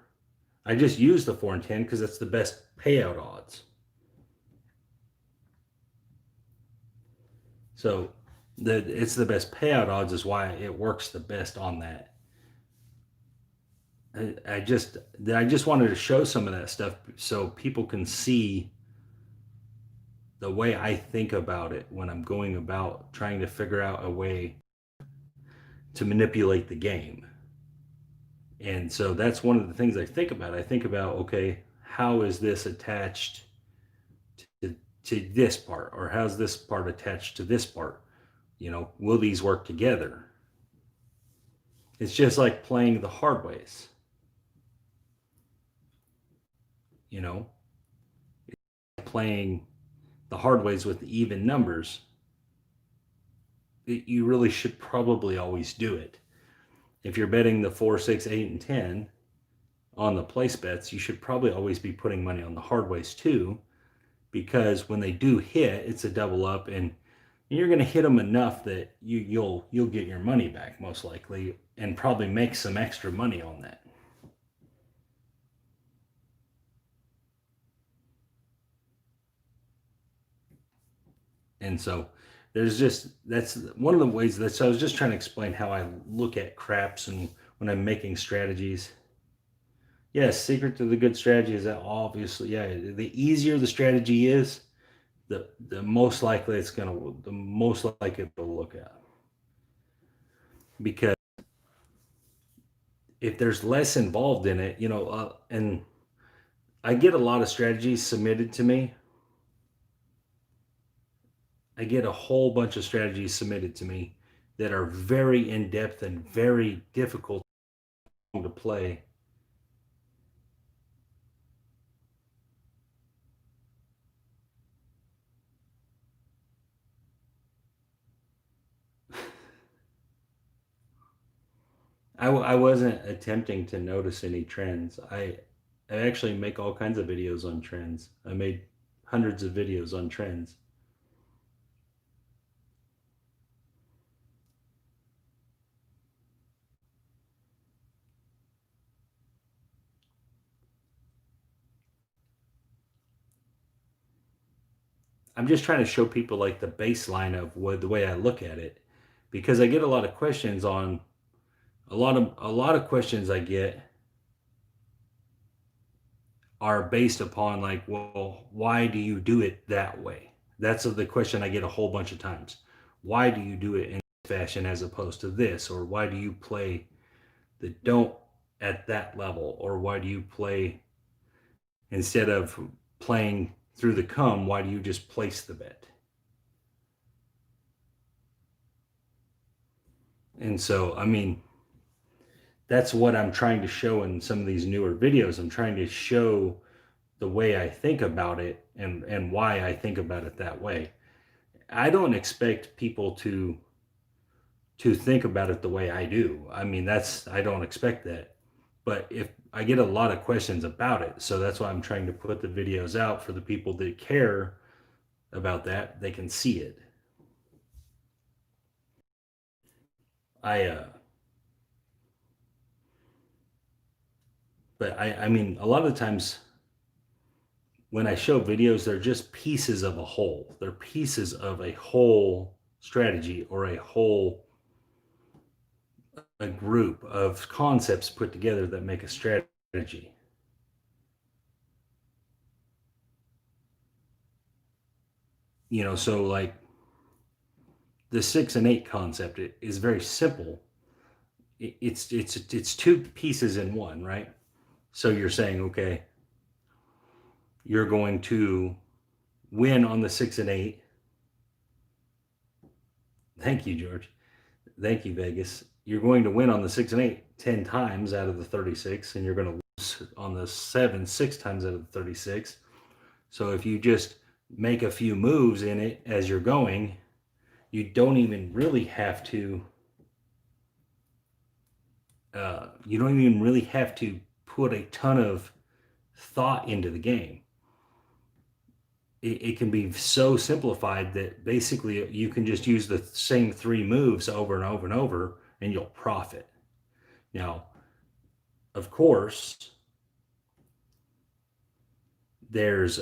[SPEAKER 1] I just use the 4 and 10 because that's the best payout odds. So it's the best payout odds is why it works the best on that. I just wanted to show some of that stuff so people can see the way I think about it when I'm going about trying to figure out a way to manipulate the game. And so that's one of the things I think about. I think about, okay, how is this attached to this part, or how's this part attached to this part? You know, will these work together? It's just like playing the hard ways. You know, playing the hard ways with even numbers, you really should probably always do it. If you're betting the 4, 6, 8, and 10 on the place bets, you should probably always be putting money on the hard ways too, because when they do hit, it's a double up, and you're going to hit them enough that you'll get your money back most likely, and probably make some extra money on that. And so that's one of the ways that, so I was just trying to explain how I look at craps and when I'm making strategies. Yes, secret to the good strategy is that obviously, yeah, the easier the strategy is, the most likely the most likely to look at. Because if there's less involved in it, and I get a lot of strategies submitted to me. I get a whole bunch of strategies submitted to me that are very in depth and very difficult to play. I wasn't attempting to notice any trends. I actually make all kinds of videos on trends. I made hundreds of videos on trends. I'm just trying to show people like the baseline of what the way I look at it, because I get a lot of questions on a lot of questions I get are based upon like, well, why do you do it that way? That's the question I get a whole bunch of times. Why do you do it in this fashion as opposed to this? Or why do you play the don't at that level? Or why do you play, instead of playing through the come, why do you just place the bet? And so, I mean, that's what I'm trying to show in some of these newer videos. I'm trying to show the way I think about it and why I think about it that way. I don't expect people to think about it the way I do. I mean, I don't expect that. But if I get a lot of questions about it, so that's why I'm trying to put the videos out for the people that care about that, they can see it. I but I mean, a lot of the times when I show videos, they're just pieces of a whole. They're pieces of a whole strategy or a whole a group of concepts put together that make a strategy. So like the 6 and 8 concept is very simple. It's two pieces in one, right? So you're saying, okay, you're going to win on the 6 and 8. Thank you, George. Thank you, Vegas. You're going to win on the 6 and 8 10 times out of the 36, and you're going to lose on the 7 6 times out of the 36. So if you just make a few moves in it as you're going, you don't even really have to. You don't even really have to put a ton of thought into the game. It can be so simplified that basically you can just use the same 3 moves over and over and over, and you'll profit. Now, of course, there's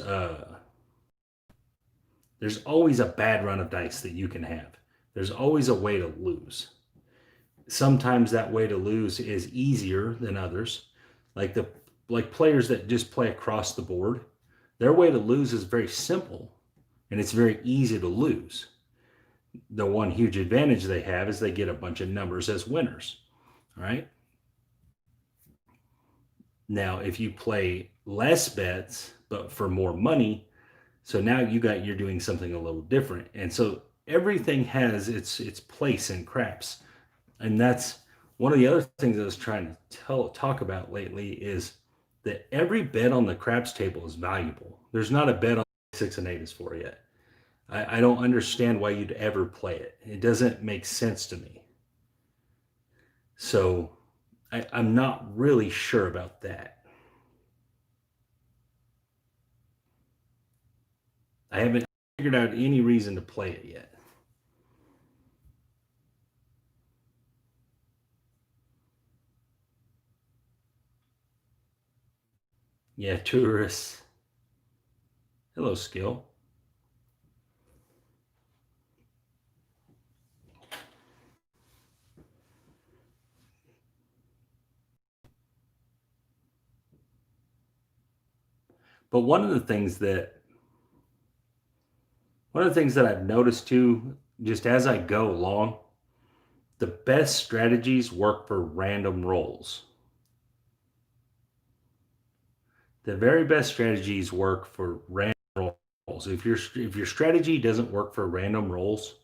[SPEAKER 1] always a bad run of dice that you can have. There's always a way to lose. Sometimes that way to lose is easier than others. Like players that just play across the board, their way to lose is very simple, and it's very easy to lose. The one huge advantage they have is they get a bunch of numbers as winners, right? Now, if you play less bets, but for more money, so now you're doing something a little different. And so everything has its place in craps. And that's one of the other things I was trying to talk about lately is that every bet on the craps table is valuable. There's not a bet on 6 and 8 is for yet. I don't understand why you'd ever play it. It doesn't make sense to me. So I'm not really sure about that. I haven't figured out any reason to play it yet. Yeah, tourists. Hello, Skill. But one of the things that I've noticed too, just as I go along, the best strategies work for random rolls. The very best strategies work for random rolls. If your strategy doesn't work for random rolls,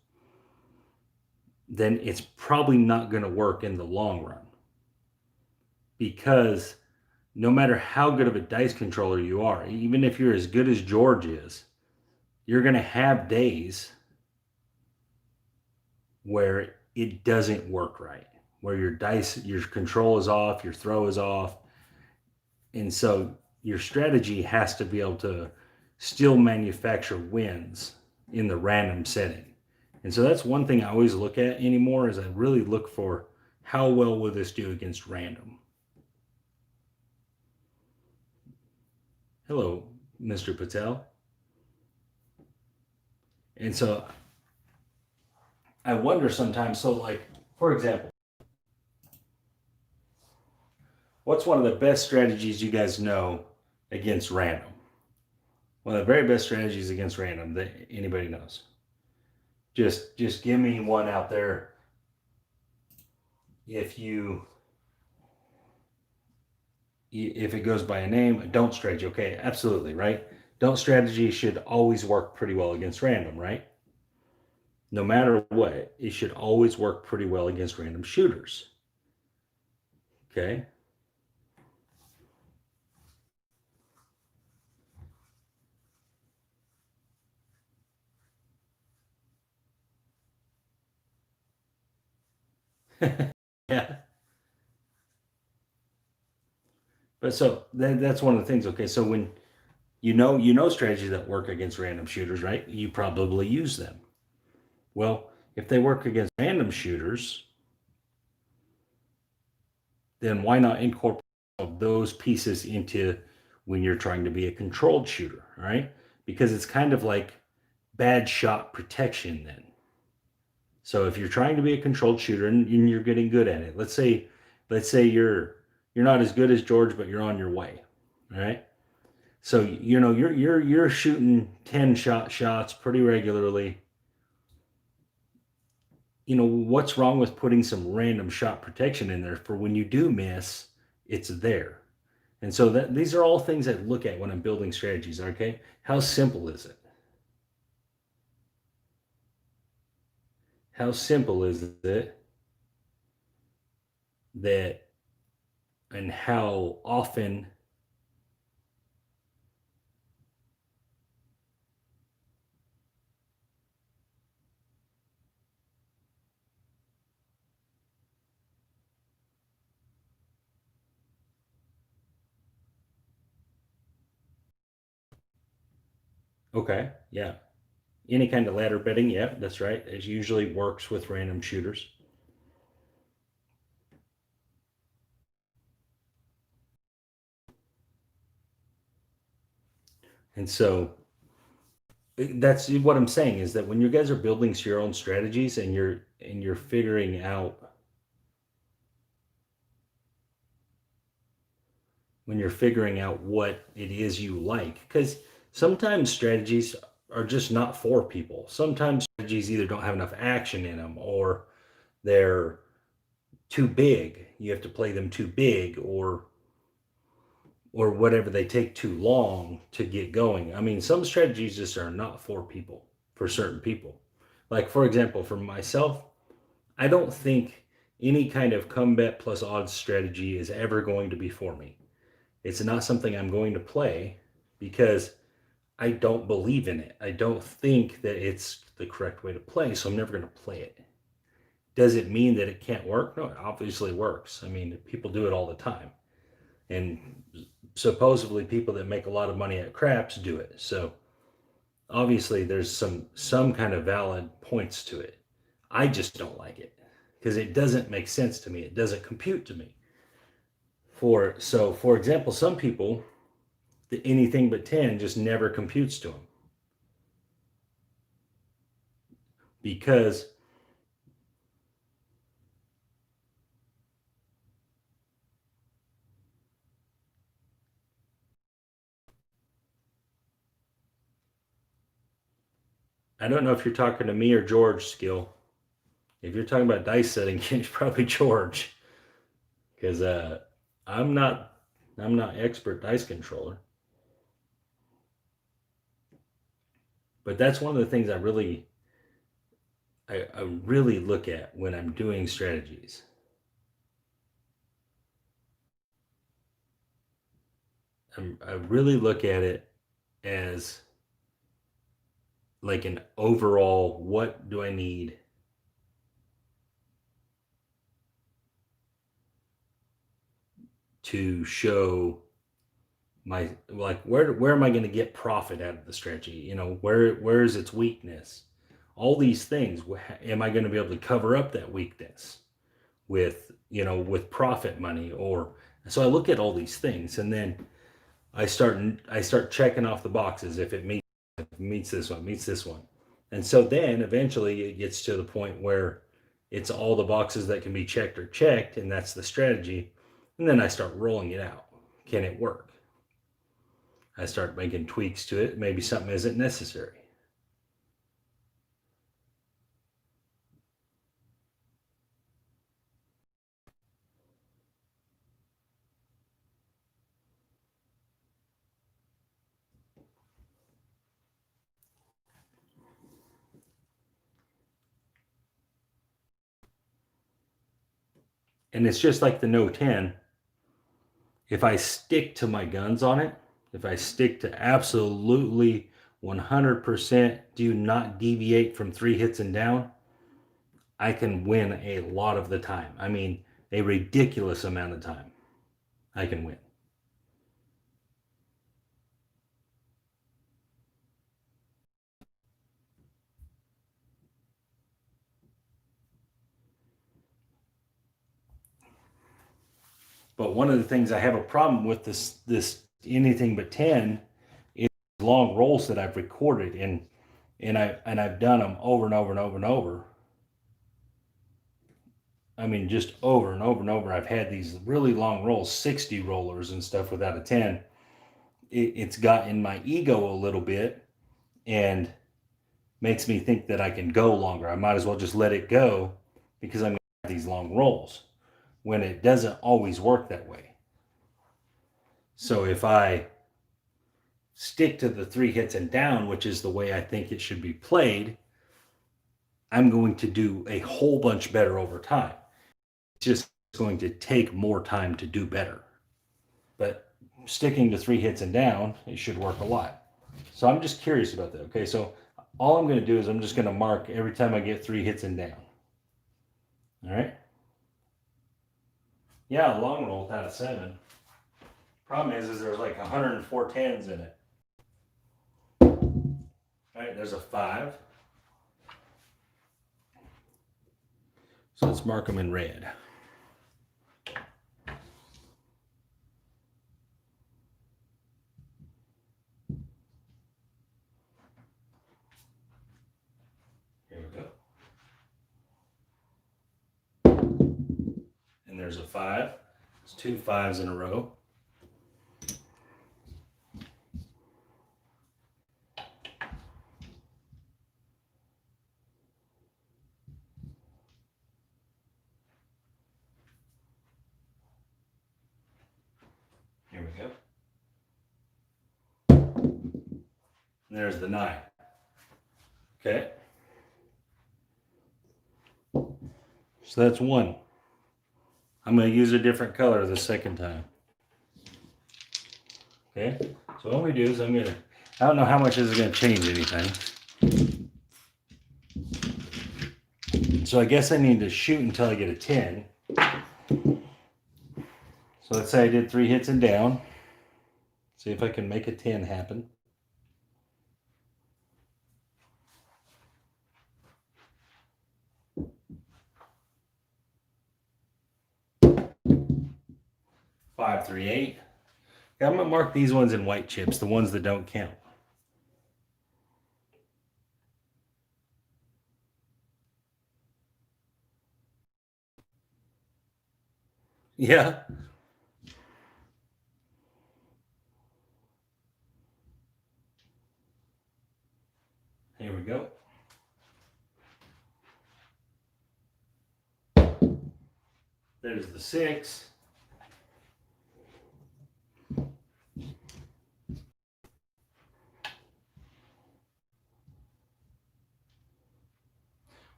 [SPEAKER 1] then it's probably not going to work in the long run. Because no matter how good of a dice controller you are, even if you're as good as George is, you're going to have days where it doesn't work right, where your control is off, your throw is off. And so your strategy has to be able to still manufacture wins in the random setting. And so that's one thing I always look at anymore is I really look for how well will this do against random. Hello, Mr. Patel. And so I wonder sometimes, so like, for example, what's one of the best strategies you guys know against random? One of the very best strategies against random that anybody knows. Just give me one out there. If it goes by a name, a don't strategy. Okay, absolutely, right? Don't strategy should always work pretty well against random, right? No matter what, it should always work pretty well against random shooters. Okay. Yeah. But so that's one of the things. Okay, so when you know strategies that work against random shooters, right? You probably use them. Well, if they work against random shooters, then why not incorporate those pieces into when you're trying to be a controlled shooter, right? Because it's kind of like bad shot protection then. So if you're trying to be a controlled shooter and you're getting good at it, let's say you're not as good as George, but you're on your way. All right. So you're shooting 10 shots pretty regularly. What's wrong with putting some random shot protection in there for when you do miss, it's there. And so these are all things I look at when I'm building strategies. Okay, how simple is it? How simple is it that, and how often? Okay, yeah, any kind of ladder betting, yeah, that's right. It usually works with random shooters. And so that's what I'm saying, is that when you guys are building your own strategies and you're figuring out, when you're figuring out what it is you like, because sometimes strategies are just not for people. Sometimes strategies either don't have enough action in them, or they're too big. You have to play them too big, or whatever, they take too long to get going. I mean, some strategies just are not for people, for certain people. Like, for example, for myself, I don't think any kind of combat plus odds strategy is ever going to be for me. It's not something I'm going to play because I don't believe in it. I don't think that it's the correct way to play, so I'm never going to play it. Does it mean that it can't work? No, it obviously works. I mean, people do it all the time. And supposedly people that make a lot of money at craps do it. So obviously there's some kind of valid points to it. I just don't like it because it doesn't make sense to me. It doesn't compute to me. For example, some people, anything but 10 just never computes to them because I don't know if you're talking to me or George Skill. If you're talking about dice setting, it's probably George, because I'm not I'm not expert dice controller. But that's one of the things I really look at when I'm doing strategies. I really look at it as like an overall, what do I need to show my, like, where am I going to get profit out of the strategy? Where is its weakness? All these things. Am I going to be able to cover up that weakness with with profit money? Or so I look at all these things, and then I start checking off the boxes. If it meets this one, meets this one. And so then eventually it gets to the point where it's all the boxes that can be checked or checked, and that's the strategy. And then I start rolling it out. Can it work? I start making tweaks to it. Maybe something isn't necessary. And it's just like the No 10. If I stick to my guns on it, if I stick to absolutely 100%, do not deviate from 3 hits and down, I can win a lot of the time. I mean, a ridiculous amount of time I can win. But one of the things I have a problem with, this anything but 10, is long rolls that I've recorded, and I've done them over and over and over and over. I mean, just over and over and over, I've had these really long rolls, 60 rollers and stuff without a 10. It's got in my ego a little bit and makes me think that I can go longer. I might as well just let it go because I'm going to have these long rolls when it doesn't always work that way. So if I stick to the 3 hits and down, which is the way I think it should be played, I'm going to do a whole bunch better over time. It's just going to take more time to do better. But sticking to 3 hits and down, it should work a lot. So I'm just curious about that. Okay, so all I'm going to do is I'm just going to mark every time I get 3 hits and down. All right. Yeah, a long roll without a 7. Problem is there's like 104 tens in it. All right, there's a 5. So let's mark them in red. Here we go. And there's a 5. It's 2 5s in a row. Here we go. And there's the 9. Okay. So that's 1. I'm going to use a different color the second time. Okay. So what we do is I don't know how much this is going to change anything. So I guess I need to shoot until I get a 10. So let's say I did 3 hits and down. See if I can make a 10 happen. Five, 3, 8. I'm gonna mark these ones in white chips, the ones that don't count. Yeah. Here we go. There's the 6.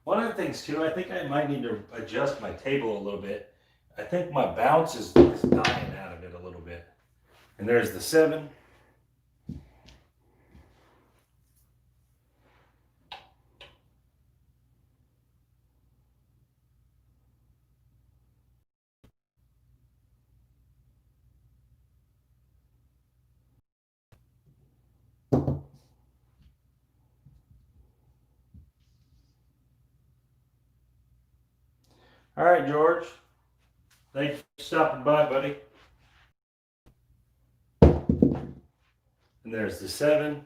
[SPEAKER 1] One of the things too, I think I might need to adjust my table a little bit. I think my bounce is dying out of it a little bit. And there's the 7. All right, George. Thanks for stopping by, buddy. And there's the 7.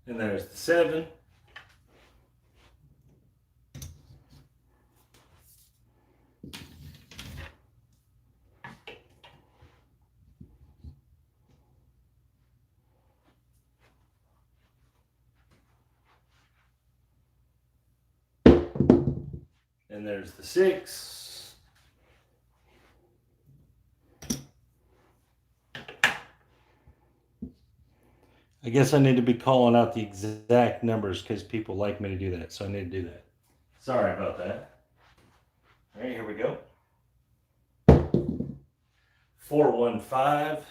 [SPEAKER 1] And there's the 7. And there's the 6. I guess I need to be calling out the exact numbers because people like me to do that. So I need to do that. Sorry about that. All right, here we go. 415.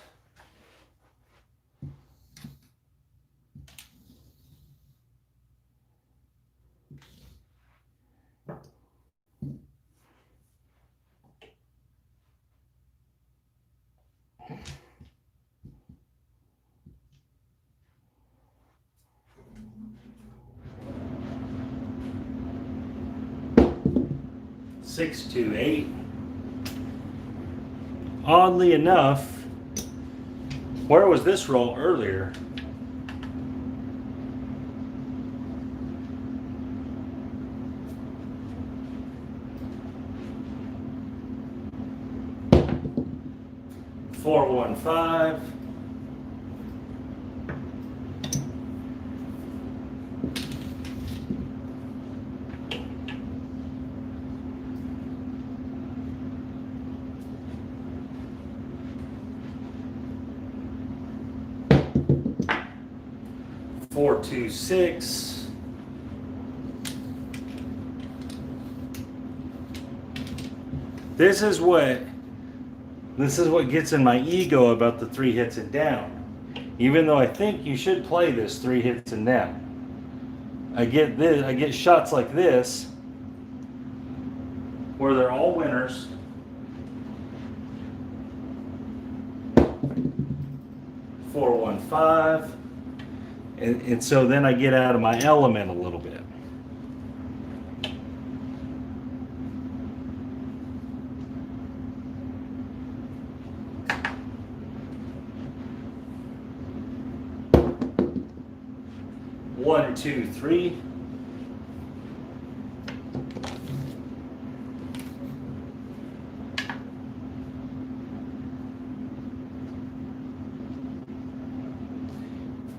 [SPEAKER 1] 628. Oddly enough, where was this roll earlier? $415. $426. This is what gets in my ego about the 3 hits and down. Even though I think you should play this 3 hits and down. I get shots like this where they're all winners. $415. And so then I get out of my element a little bit. One, two, three.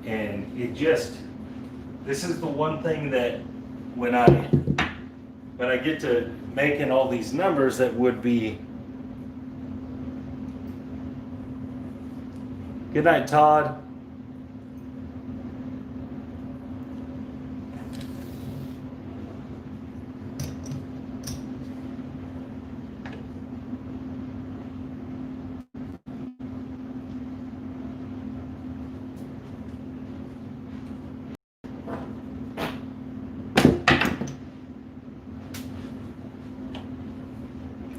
[SPEAKER 1] And this is the one thing that when I get to making all these numbers that would be. Good night, Todd.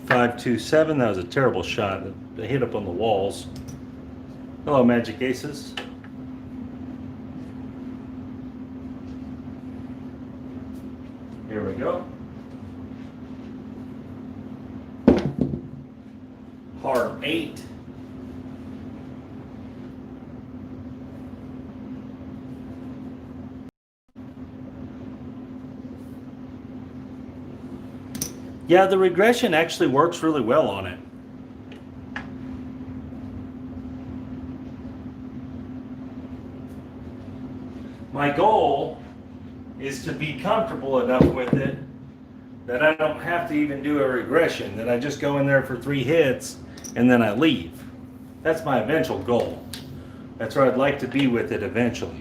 [SPEAKER 1] $527. That was a terrible shot. They hit up on the walls. Hello, Magic Aces. Here we go. Heart 8. Yeah, the regression actually works really well on it. My goal is to be comfortable enough with it that I don't have to even do a regression, that I just go in there for 3 hits and then I leave. That's my eventual goal. That's where I'd like to be with it eventually.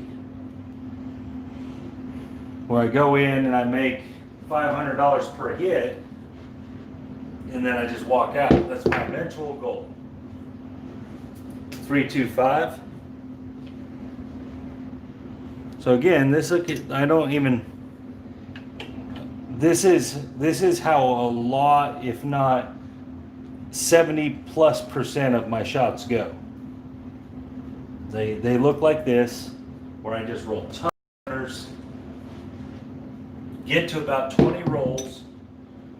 [SPEAKER 1] Where I go in and I make $500 per hit and then I just walk out. That's my eventual goal. 325. So again, this is how a lot, if not 70+% of my shots go. They look like this, where I just roll tons, get to about 20 rolls,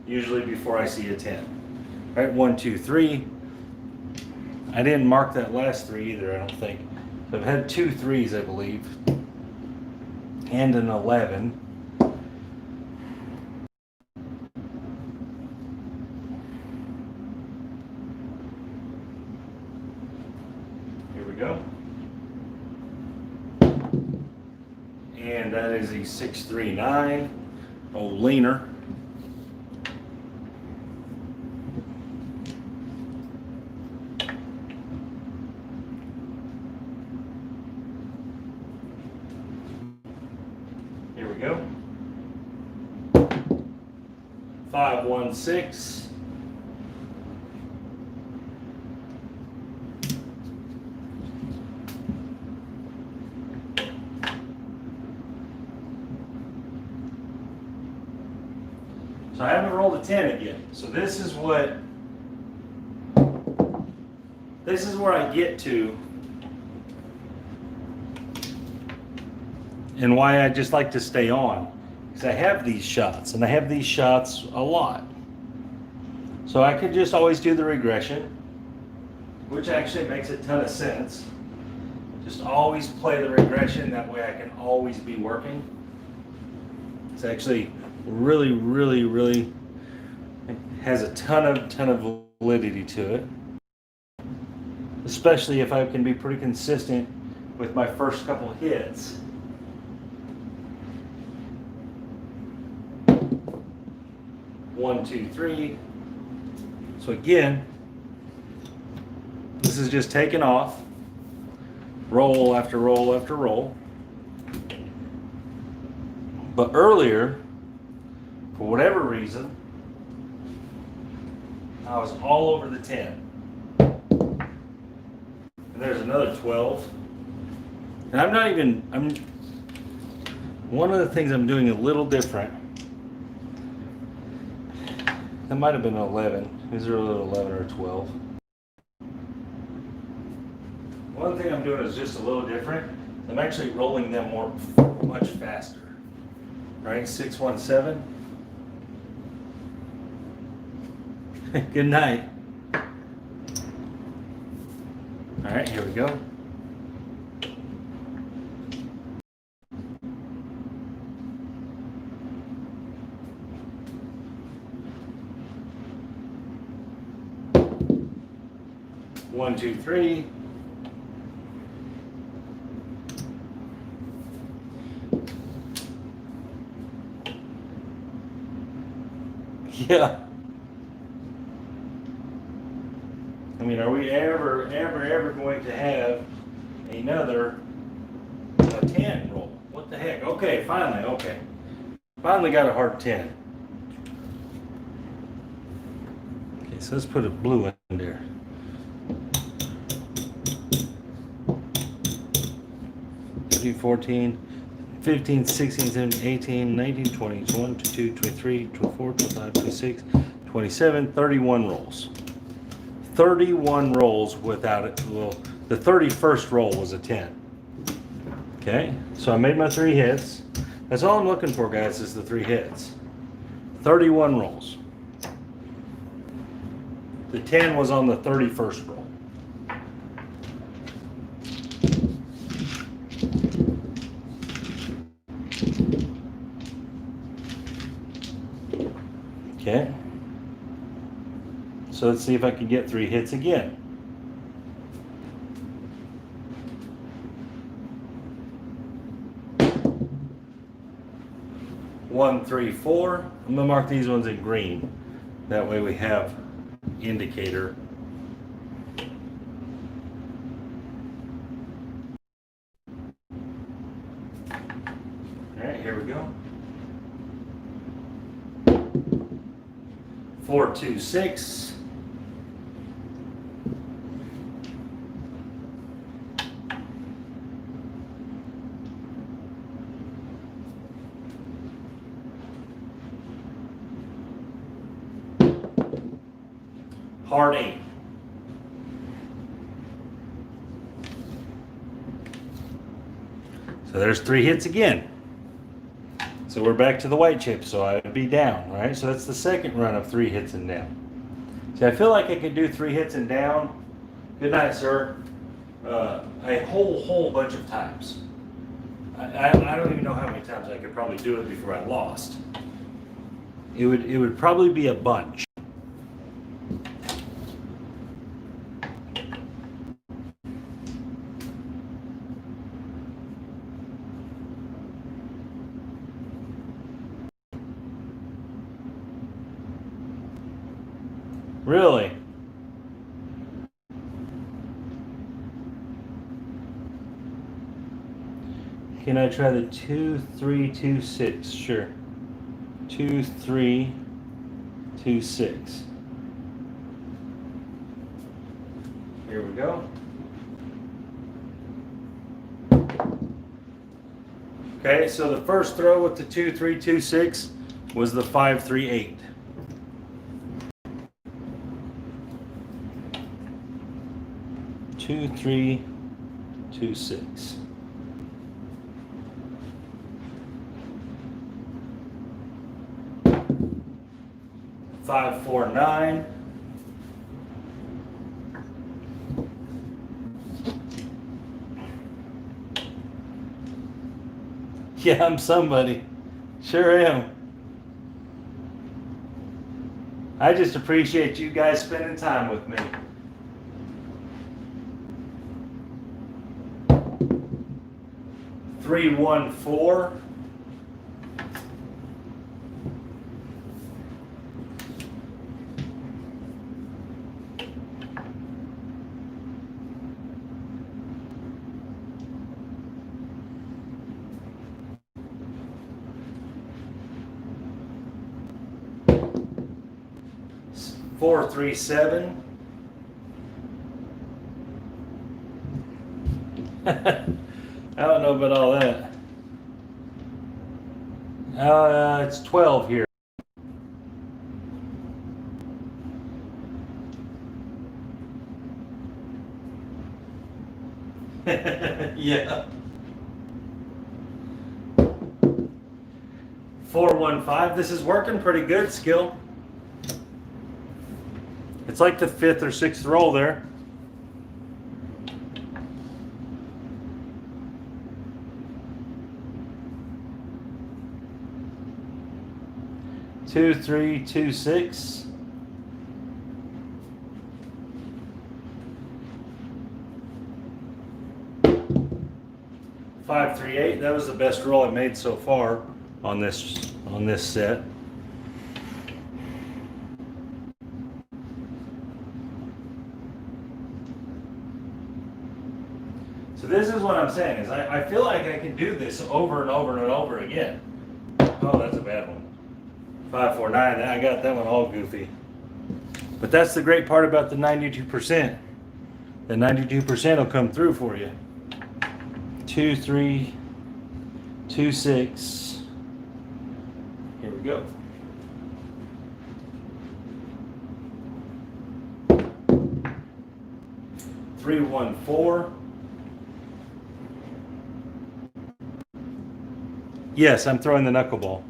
[SPEAKER 1] usually before I see a 10. All right, 1, 2, 3. I didn't mark that last 3 either, I don't think. So I've had 2 3s, I believe, and an 11. Here we go. And that is a 639, old leaner. Here we go. 516. So I haven't rolled a 10 again. So this is where I get to, and why I just like to stay on, because I have these shots, and I have these shots a lot. So I could just always do the regression, which actually makes a ton of sense. Just always play the regression, that way I can always be working. It's actually really, really, really has a ton of validity to it. Especially if I can be pretty consistent with my first couple hits. One, two, three. So again, this is just taking off, roll after roll after roll. But earlier, for whatever reason, I was all over the 10. And there's another 12. And one of the things I'm doing a little different, that might have been an 11. Is there a little 11 or 12? One thing I'm doing is just a little different. I'm actually rolling them much faster. Right, 617. Good night. All right, here we go. One, two, three. Yeah. I mean, are we ever going to have another 10 roll? What the heck? Okay, finally, okay. Finally got a hard 10. Okay, so let's put a blue in there. Three, 14, 15, 16, 17, 18, 19, 20, 21, 22, 23, 24, 25, 26, 27, 31 rolls. 31 rolls without it. Well, the 31st roll was a 10. Okay, so I made my 3 hits. That's all I'm looking for, guys, is the 3 hits. 31 rolls. The 10 was on the 31st roll. Okay. So let's see if I can get 3 hits again. One, 3, 4. I'm gonna mark these ones in green. That way we have indicator. All right, here we go. 4, 2, 6. Hard 8. So there's 3 hits again. So we're back to the white chip, so I would be down, right? So that's the second run of 3 hits and down. See, I feel like I could do 3 hits and down. Good night, sir. A whole bunch of times. I don't even know how many times I could probably do it before I lost. It would probably be a bunch. Really? Can I try the 2, 3, 2, 6? Sure. 2, 3, 2, 6. Here we go. Okay, so the first throw with the 2, 3, 2, 6 was the 5, 3, 8. Two, 3, 2, 6. Five, 4, 9. Yeah, I'm somebody. Sure am. I just appreciate you guys spending time with me. Three, 1, 4. Four, 3, 7. I don't know about all that. It's 12 here. Yeah. 4, 1, 5. This is working pretty good, Skill. It's like the 5th or 6th roll there. Two, 3, 2, 6. Five, 3, 8. That was the best roll I made so far on this set. So this is what I'm saying is I feel like I can do this over and over and over again. Oh, that's a bad one. 5, 4, 9. I got that one all goofy. But that's the great part about the 92%. The 92% will come through for you. 2, 3, 2, 6. Here we go. Three, 1, 4. Yes, I'm throwing the knuckleball.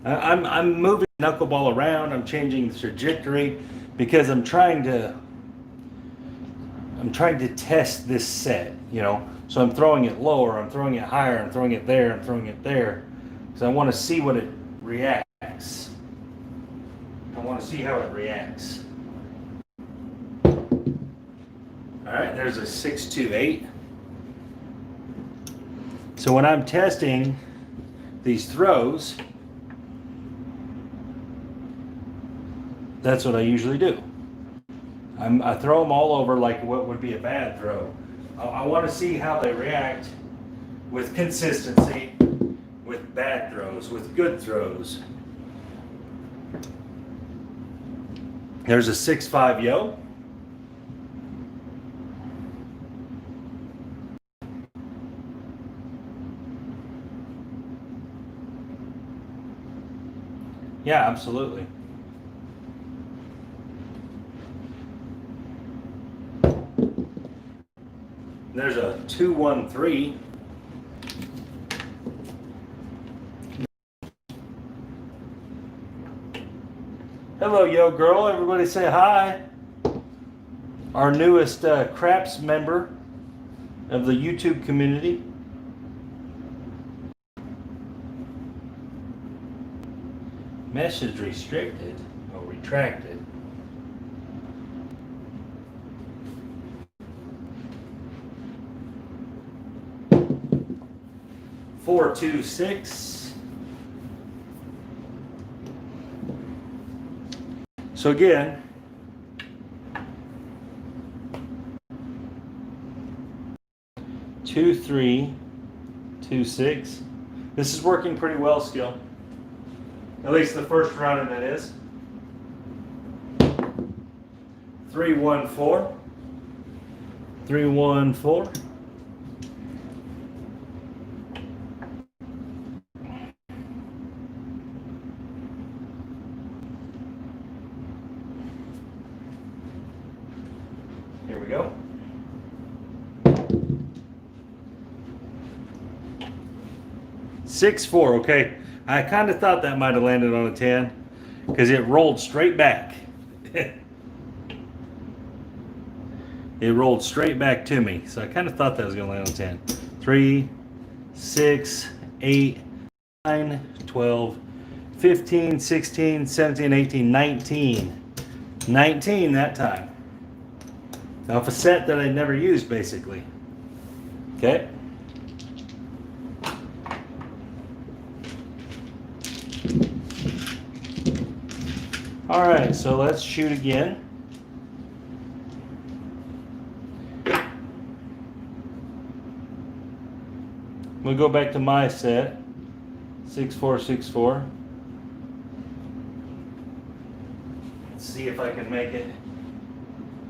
[SPEAKER 1] I'm moving the knuckleball around. I'm changing the trajectory because I'm trying to test this set, you know. So I'm throwing it lower, I'm throwing it higher, I'm throwing it there, I'm throwing it there. Because I want to see what it reacts. I want to see how it reacts. Alright, there's a 6, 2, 8. So when I'm testing these throws, that's what I usually do. I throw them all over like what would be a bad throw. I want to see how they react with consistency, with bad throws, with good throws. There's a 6, 5 yo. Yeah, absolutely. There's a 2, 1, 3. Hello, yo girl. Everybody say hi. Our newest craps member of the YouTube community. Message restricted or retracted. Four, 2, 6. So again, two, 3, 2, 6. This is working pretty well, Skill. At least the first run of it is. 3, 1, 4. 3, 1, 4. Here we go. 6, 4. Okay. I kind of thought that might have landed on a 10 because it rolled straight back. It rolled straight back to me. So I kind of thought that was going to land on 10. 3, 6, 8, 9, 12, 15, 16, 17, 18, 19. 19 that time. Off a set that I never used, basically. Okay. All right, so let's shoot again. We'll go back to my set, 6464. Let's see if I can make it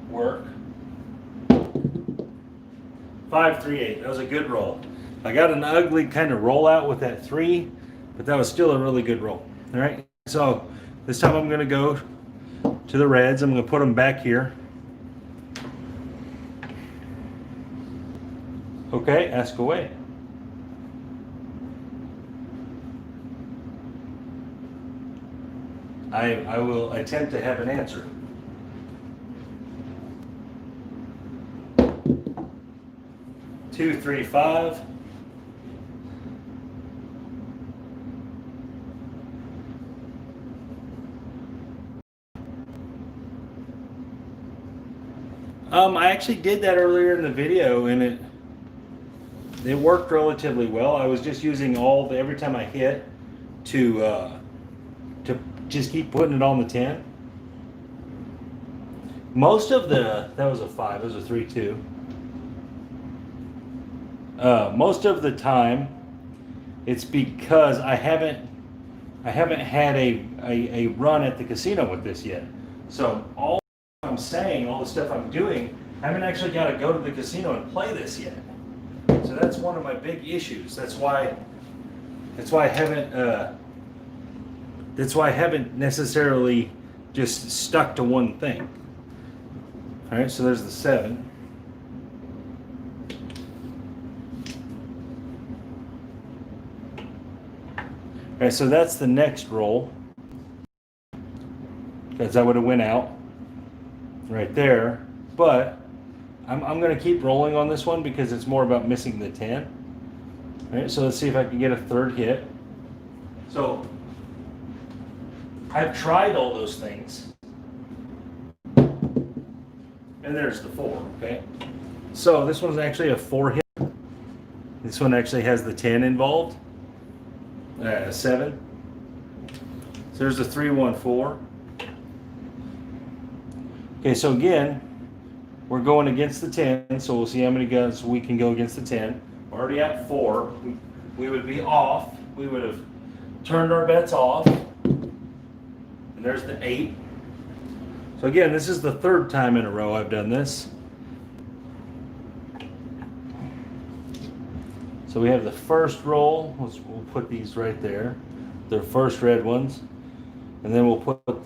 [SPEAKER 1] work. 538, that was a good roll. I got an ugly kind of rollout with that 3, but that was still a really good roll. All right, so this time I'm gonna go to the reds. I'm gonna put them back here. Okay, ask away. I will attempt to have an answer. Two, 3, 5. I actually did that earlier in the video, and it worked relatively well. I was just using every time I hit to just keep putting it on the 10. Most of that was a 5. It was a 3, 2. Most of the time, it's because I haven't had a run at the casino with this yet. So all I'm saying, all the stuff I'm doing, I haven't actually got to go to the casino and play this yet. So that's one of my big issues. That's why I haven't necessarily just stuck to one thing. All right, so there's the 7. All right, so that's the next roll, because that would have went out right there. But I'm going to keep rolling on this one because it's more about missing the 10. All right, so let's see if I can get a third hit. So I've tried all those things. And there's the 4, okay? So this one's actually a 4 hit. This one actually has the 10 involved. 7. So there's a 3, 1, 4. Okay, so again, we're going against the 10, so we'll see how many guns we can go against the 10. We're already at 4. We would be off. We would have turned our bets off. And there's the 8. So again, this is the 3rd time in a row I've done this. So we have the first roll. We'll put these right there. They're first red ones. And then we'll put the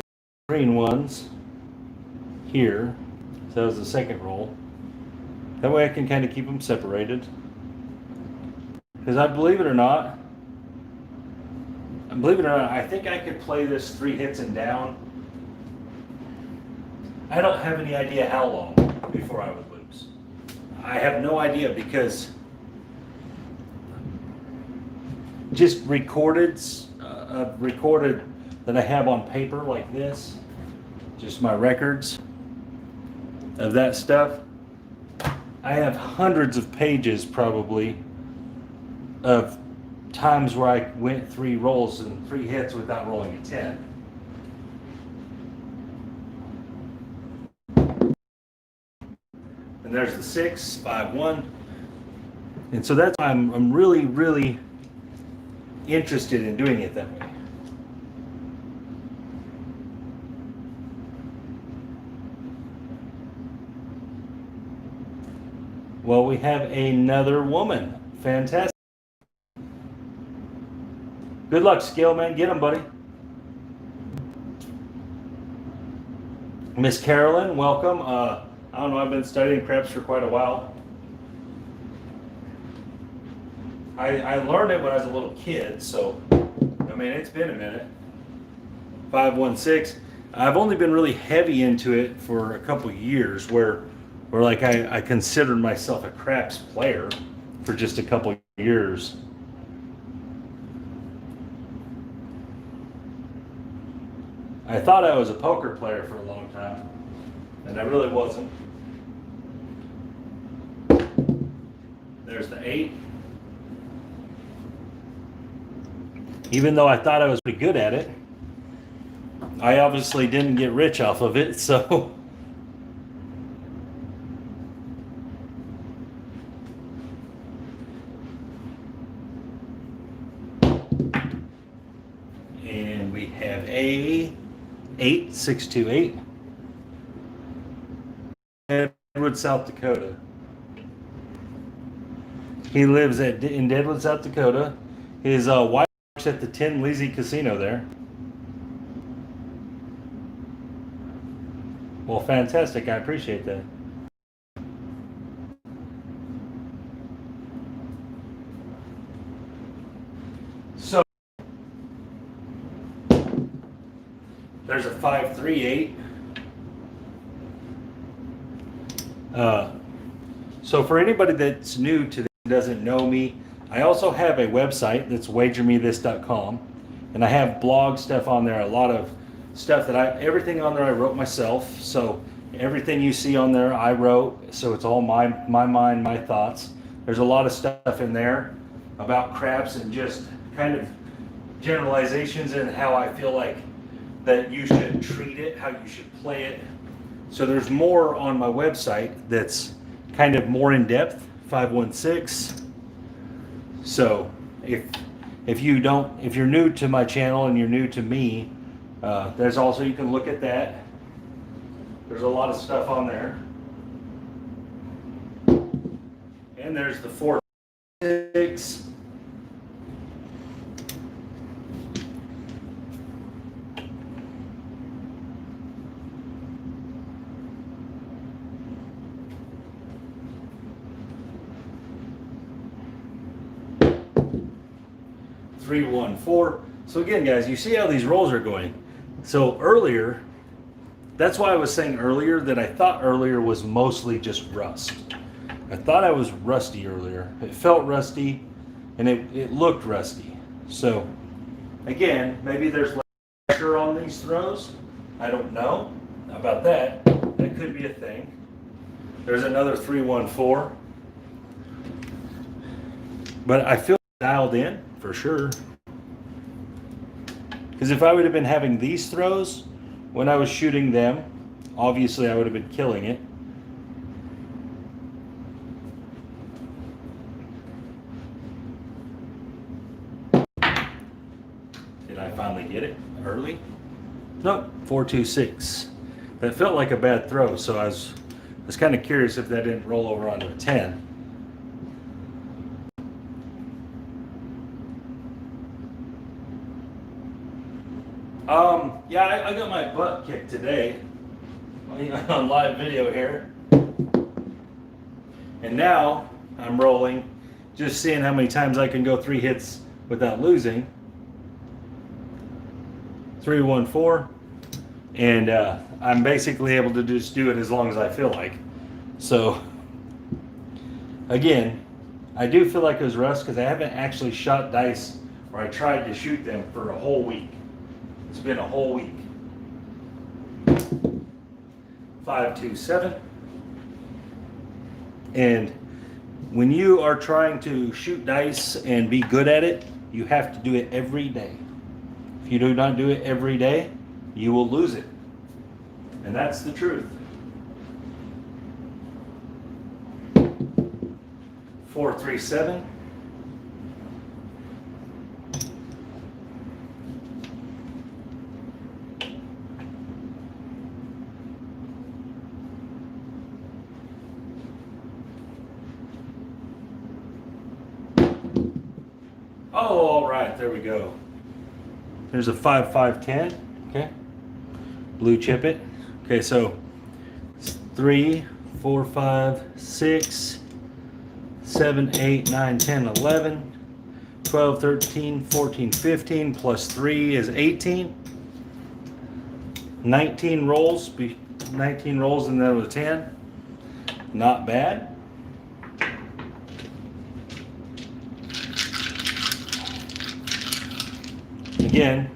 [SPEAKER 1] green ones here. So that was the second roll. That way I can kind of keep them separated. Because believe it or not, I think I could play this 3 hits and down. I don't have any idea how long before I would lose. I have no idea, because just recorded that I have on paper like this, just my records of that stuff. I have hundreds of pages probably of times where I went 3 rolls and 3 hits without rolling a 10. And there's the 6, 5, 1. And so that's why I'm really, really interested in doing it that way. Well, we have another woman. Fantastic. Good luck, Skill, man. Get him, buddy. Miss Carolyn, welcome. I don't know, I've been studying craps for quite a while. I learned it when I was a little kid, so, I mean, it's been a minute. 516. I've only been really heavy into it for a couple years, where like I considered myself a craps player for just a couple years. I thought I was a poker player for a long time, and I really wasn't. There's the 8. Even though I thought I was pretty good at it, I obviously didn't get rich off of it, so. And we have a 8628. Deadwood, South Dakota. He lives in Deadwood, South Dakota. His wife works at the Tin Lizzie Casino there. Well, fantastic. I appreciate that. So, there's a 538. So for anybody that's new to this, doesn't know me, I also have a website that's wagermethis.com, and I have blog stuff on there. A lot of stuff that everything on there I wrote myself. So everything you see on there I wrote. So it's all my mind, my thoughts. There's a lot of stuff in there about craps and just kind of generalizations and how I feel like that you should treat it, how you should play it. So there's more on my website that's kind of more in depth, 516. So if you're new to my channel and you're new to me, there's also, you can look at that. There's a lot of stuff on there. And there's the 4-6. Three, 1, 4. So again, guys, you see how these rolls are going. So earlier, that's why I was saying earlier that I thought earlier was mostly just rust. I thought I was rusty earlier. It felt rusty, and it looked rusty. So again, maybe there's less pressure on these throws. I don't know about that. That could be a thing. There's another 3, 1, 4. But I feel dialed in for sure. Because if I would have been having these throws when I was shooting them, obviously I would have been killing it. Did I finally get it early? Nope, 4-2-6. That felt like a bad throw, so I was kind of curious if that didn't roll over onto a 10. Yeah, I got my butt kicked today on live video here. And now I'm rolling, just seeing how many times I can go 3 hits without losing. 3, 1, 4. And I'm basically able to just do it as long as I feel like. So, again, I do feel like it was rust because I haven't actually shot dice or I tried to shoot them for a whole week. It's been a whole week. 5-2-7. And when you are trying to shoot dice and be good at it, you have to do it every day. If you do not do it every day, you will lose it. And that's the truth. 4-3-7. Oh, all right, there we go. There's a 5-5-10. Okay. Blue chip it. Okay, so 3, 4, 5, 6, 7, 8, 9, 10, 11, 12, 13, 14, 15, plus 3 is 18. 19 rolls, 19 rolls and then with 10. Not bad. Again,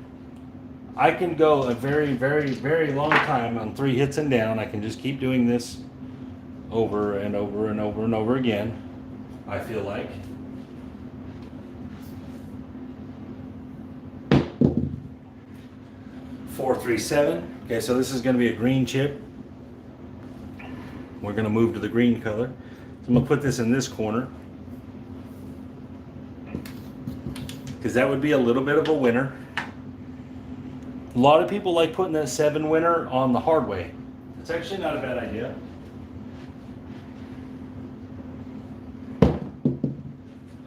[SPEAKER 1] I can go a very, very, very long time on 3 hits and down. I can just keep doing this over and over and over and over again, I feel like. Four, 3, 7. Okay, so this is going to be a green chip. We're going to move to the green color. So I'm going to put this in this corner, because that would be a little bit of a winner. A lot of people like putting that 7 winner on the hard way. It's actually not a bad idea.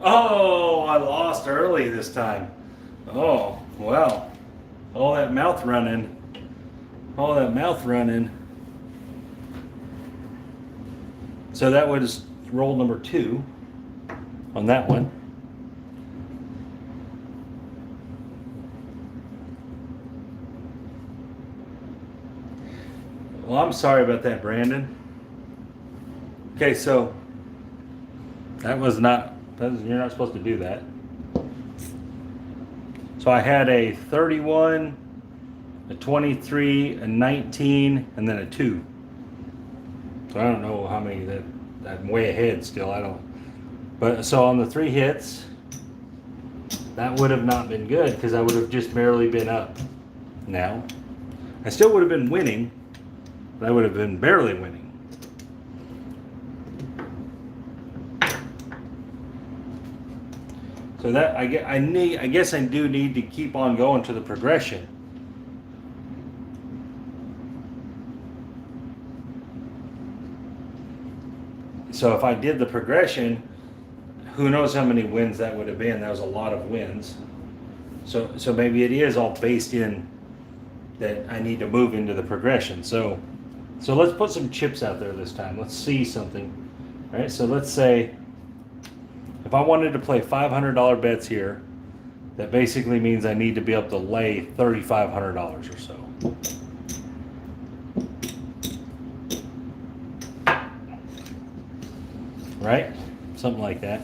[SPEAKER 1] Oh, I lost early this time. Oh, well. All that mouth running. All that mouth running. So that was roll number 2 on that one. Well, I'm sorry about that, Brandon. Okay, so that was not, you're not supposed to do that. So I had a 31, a 23, a 19, and then a 2. So I don't know how many I'm way ahead still. I don't. But so on the 3 hits, that would have not been good because I would have just barely been up. Now, I still would have been winning, but I would have been barely winning. So that I guess I do need to keep on going to the progression. So if I did the progression, who knows how many wins that would have been. That was a lot of wins. So maybe it is all based in that I need to move into the progression. So let's put some chips out there this time. Let's see something. All right, so let's say if I wanted to play $500 bets here, that basically means I need to be able to lay $3,500 or so. Right? Something like that.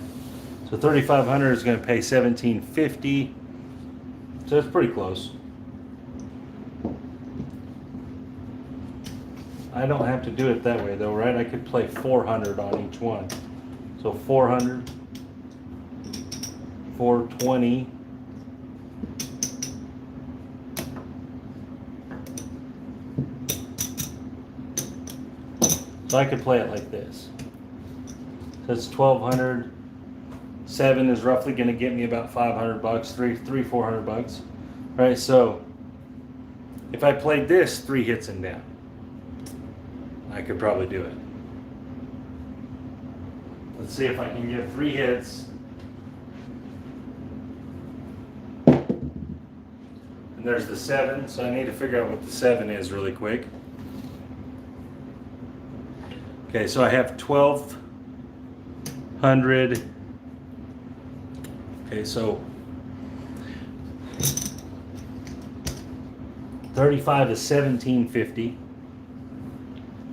[SPEAKER 1] So 3,500 is going to pay 1,750. So it's pretty close. I don't have to do it that way though, right? I could play 400 on each one. So 400, 420. So I could play it like this. So it's 1,200. 7 is roughly going to get me about $500, $400. Right? So if I played this 3 hits and down, I could probably do it. Let's see if I can get 3 hits. And there's the 7, so I need to figure out what the 7 is really quick. Okay, so I have 1,200. Okay, so 35 is 1,750.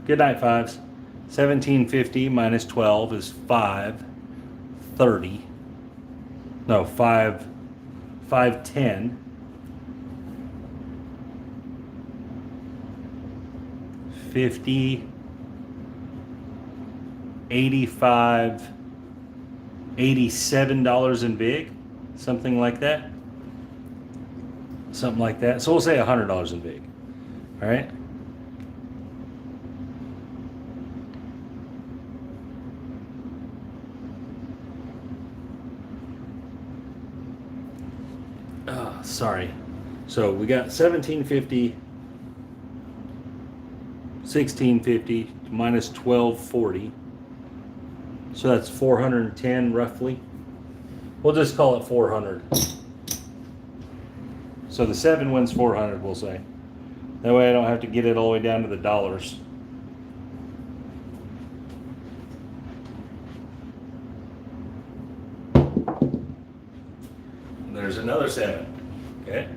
[SPEAKER 1] Good night, fives. 1,750 minus 12 is 530. No, 510. 50, 85, $87 in big, something like that. Something like that. So we'll say $100 in big. All right. Sorry. So we got 1,750, 1,650 minus 1,240. So that's 410 roughly. We'll just call it 400. So the 7 wins 400, we'll say. That way I don't have to get it all the way down to the dollars. There's another 7. Okay.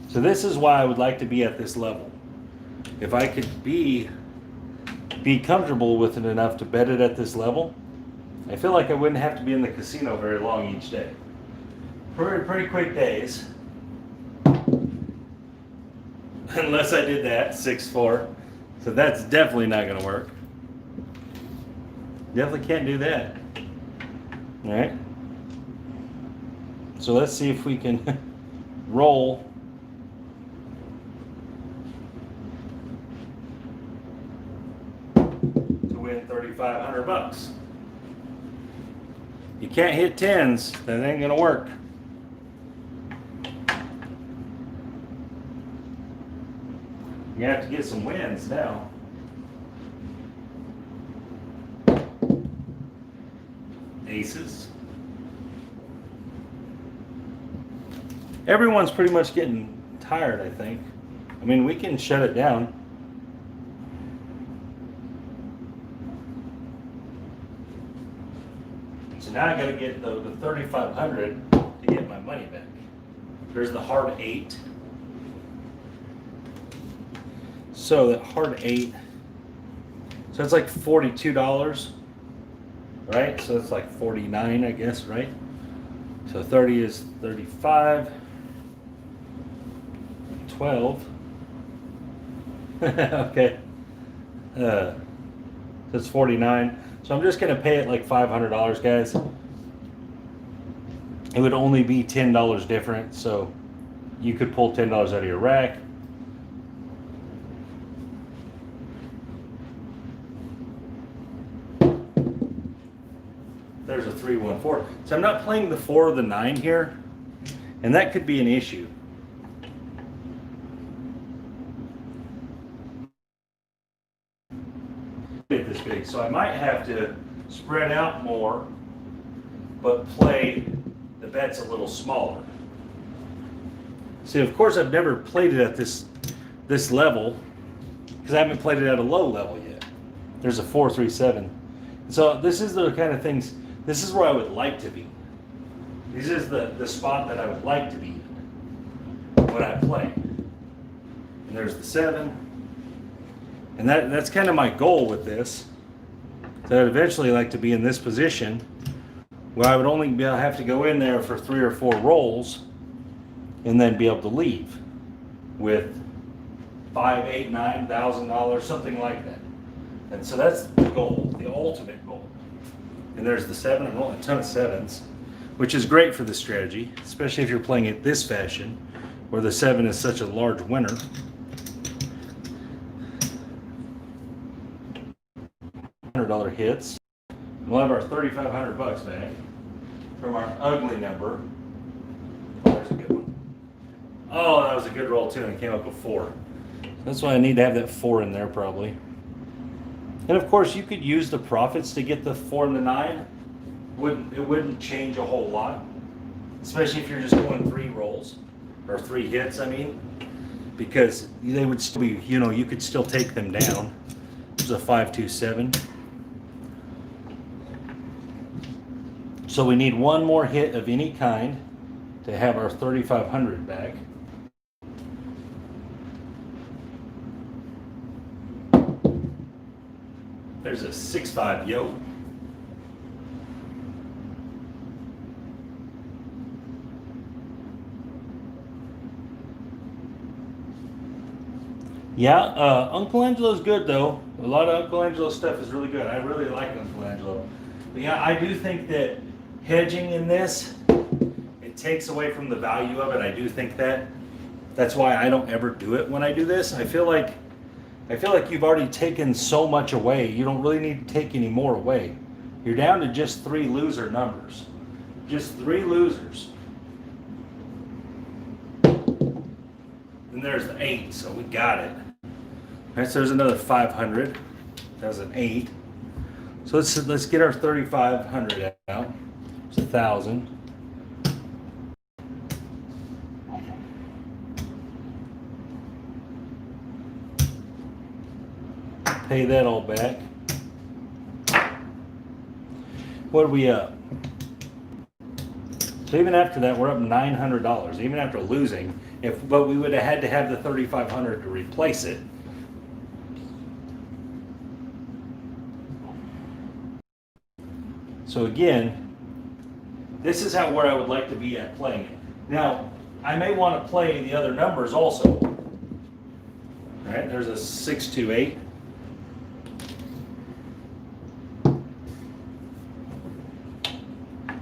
[SPEAKER 1] So this is why I would like to be at this level. If I could be comfortable with it enough to bet it at this level, I feel like I wouldn't have to be in the casino very long each day. Pretty quick days. unless I did that 6-4. So that's definitely not going to work. Definitely can't do that. All right. So let's see if we can roll. To win $3,500. You can't hit tens, that ain't gonna work. You have to get some wins now. Aces. Everyone's pretty much getting tired, I think. I mean, we can shut it down. So now I gotta get the 3,500 to get my money back. There's the hard 8. So that hard 8, so it's like $42, right? So it's like 49, I guess, right? So 30 is 35, 12. Okay. So it's 49. So I'm just gonna pay it like $500, guys. It would only be $10 different, so you could pull $10 out of your rack. There's a 3-1-4. So I'm not playing the 4 or the 9 here, and that could be an issue. This big, so I might have to spread out more, but play the bets a little smaller. See, of course, I've never played it at this level because I haven't played it at a low level yet. There's a 4-3-7. So this is the kind of things. This is where I would like to be. This is the spot that I would like to be in when I play. And there's the 7. And that's kind of my goal with this. So I'd eventually like to be in this position where I would only have to go in there for 3 or 4 rolls and then be able to leave with $5, $8, $9,000, something like that. And so that's the goal, the ultimate goal. And there's the 7. I'm rolling a ton of 7s, which is great for this strategy, especially if you're playing it this fashion, where the 7 is such a large winner. $100 hits. We'll have our $3,500 back from our ugly number. Oh, there's a good one. Oh, that was a good roll too, and it came up with 4. That's why I need to have that 4 in there probably. And of course, you could use the profits to get the 4 and the 9. It wouldn't change a whole lot, especially if you're just going 3 rolls or 3 hits. I mean, because they would still be, you could still take them down. There's a 5-2-7. So we need one more hit of any kind to have our 3,500 back. There's a 6-5, yo. Yeah, Uncle Angelo's good though. A lot of Uncle Angelo stuff is really good. I really like Uncle Angelo. But yeah, I do think that hedging in this, it takes away from the value of it. I do think that. That's why I don't ever do it when I do this. I feel like you've already taken so much away. You don't really need to take any more away. You're down to just 3 loser numbers. Just 3 losers. And there's the 8, so we got it. All right, so there's another 500. That was an 8. So let's get our 3,500 out. It's 1,000. Pay that all back. What are we up? So even after that, we're up $900. Even after losing, but we would have had to have the 3,500 to replace it. So again, this is where I would like to be at playing it. Now, I may want to play the other numbers also. right, there's a 628.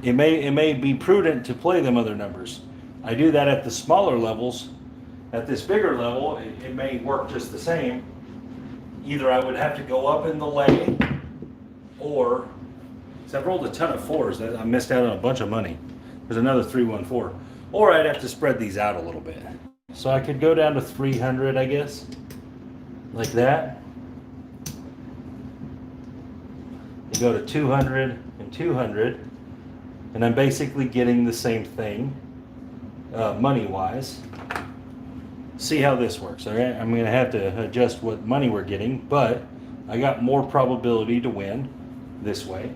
[SPEAKER 1] It may be prudent to play them other numbers. I do that at the smaller levels. At this bigger level, it may work just the same. Either I would have to go up in the lay, or, so I've rolled a ton of fours, I missed out on a bunch of money. There's another 314. Or I'd have to spread these out a little bit. So I could go down to 300, I guess, like that. You go to 200 and 200, and I'm basically getting the same thing, money-wise. See how this works, all right? I'm going to have to adjust what money we're getting, but I got more probability to win this way.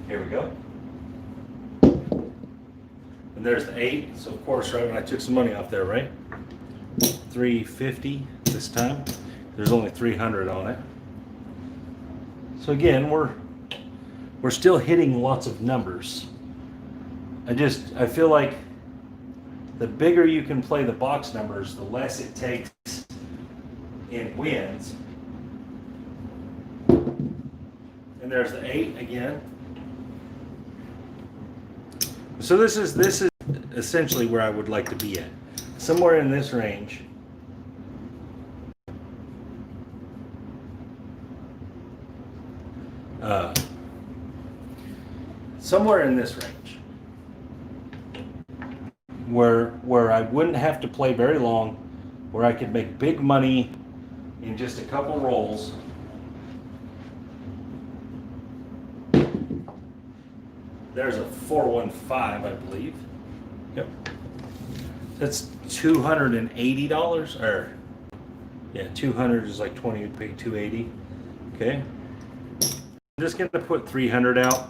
[SPEAKER 1] Here we go. And there's the 8. So of course, right when I took some money off there, right? 350 this time. There's only 300 on it. So again, we're still hitting lots of numbers. I feel like the bigger you can play the box numbers, the less it takes in wins. And there's the 8 again. So this is essentially where I would like to be at. Somewhere in this range. Somewhere in this range. Where I wouldn't have to play very long, where I could make big money in just a couple rolls. There's a 415, I believe. Yep. That's $280, or yeah, 200 is like 20, you'd pay 280. Okay. I'm just gonna put 300 out.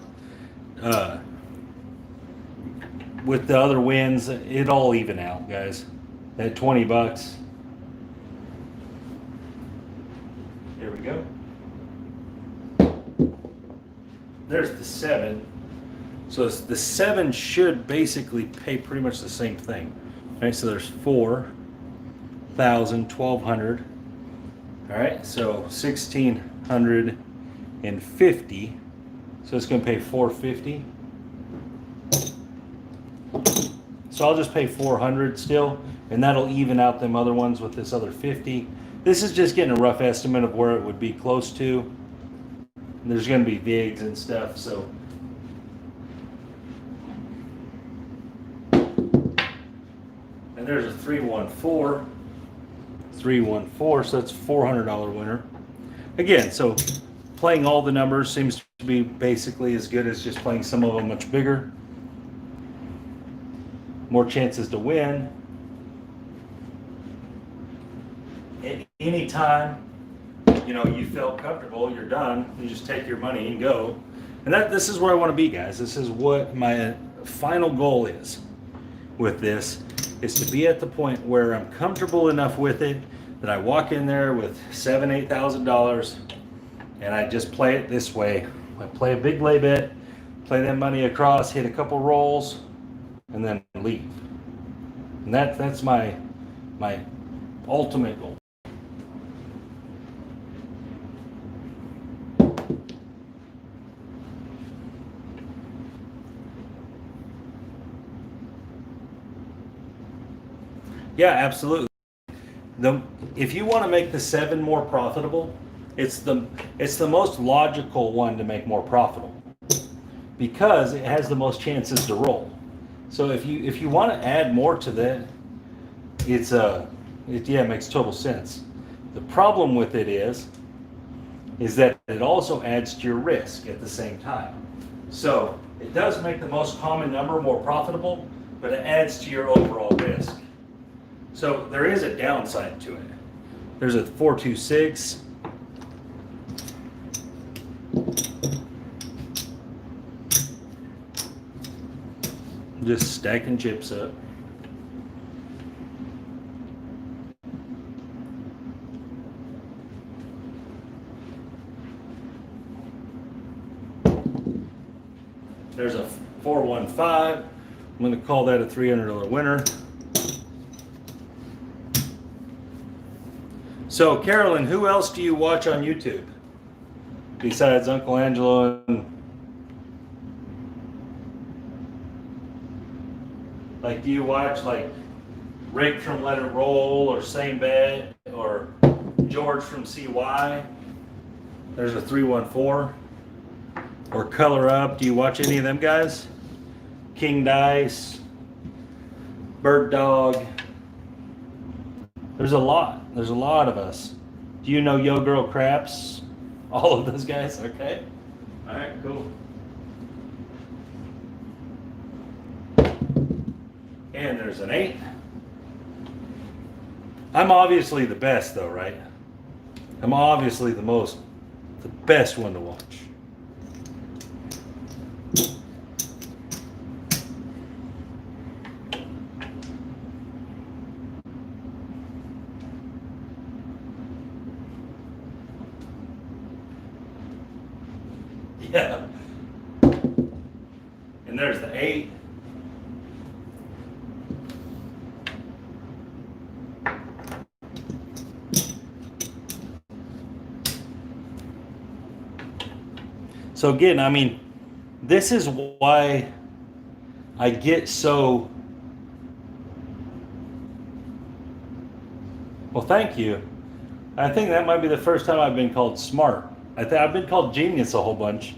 [SPEAKER 1] With the other wins, it all even out, guys. At $20. Here we go. There's the 7. So the 7 should basically pay pretty much the same thing. Right, so there's 4,000, 1,200. All right, so 1,650. So it's going to pay 450. So I'll just pay 400 still, and that'll even out them other ones with this other 50. This is just getting a rough estimate of where it would be close to. And there's going to be VIGs and stuff, so. And there's a 314. 314, so that's $400 winner. Again, so playing all the numbers seems to be basically as good as just playing some of them much bigger. More chances to win. At any time, you know, you felt comfortable, you're done, you just take your money and go. And this is where I want to be, guys. This is what my final goal is with this, is to be at the point where I'm comfortable enough with it that I walk in there with $7,000, $8,000, and I just play it this way. I play a big lay bet, play that money across, hit a couple rolls, and then leave. And that's my ultimate goal. Yeah, absolutely. If you want to make the 7 more profitable, it's the most logical one to make more profitable because it has the most chances to roll. So if you want to add more to that, it makes total sense. The problem with it is that it also adds to your risk at the same time. So it does make the most common number more profitable, but it adds to your overall risk. So there is a downside to it. There's a 426. Just stacking chips up. There's a 415. I'm going to call that a $300 winner. So, Carolyn, who else do you watch on YouTube besides Uncle Angelo? And like, do you watch like Rick from Let It Roll, or Same Bed, or George from CY? There's a 314. Or Color Up. Do you watch any of them guys? King Dice, Bird Dog. There's a lot. There's a lot of us. Do you know Yo Girl Craps? All of those guys? Okay. All right, cool. And there's an 8. I'm obviously the best though, right? I'm obviously the best one to watch. Yeah. And there's the 8. So again, I mean, this is why I get so... Well, thank you. I think that might be the first time I've been called smart. I've been called genius a whole bunch,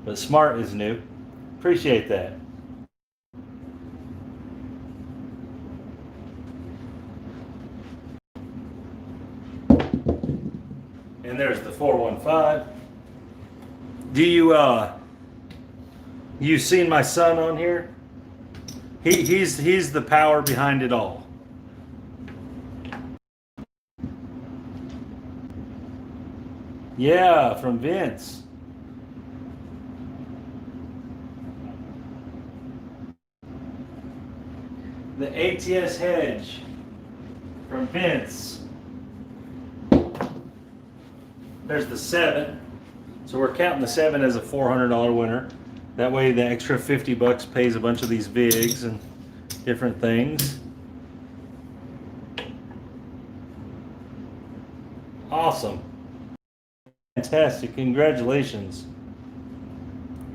[SPEAKER 1] but smart is new. Appreciate that. And there's the 415. Do you seen my son on here? He's the power behind it all. Yeah, from Vince. The ATS hedge from Vince. There's the 7. So we're counting the 7 as a $400 winner. That way the extra $50 pays a bunch of these VIGs and different things. Awesome. Fantastic. Congratulations.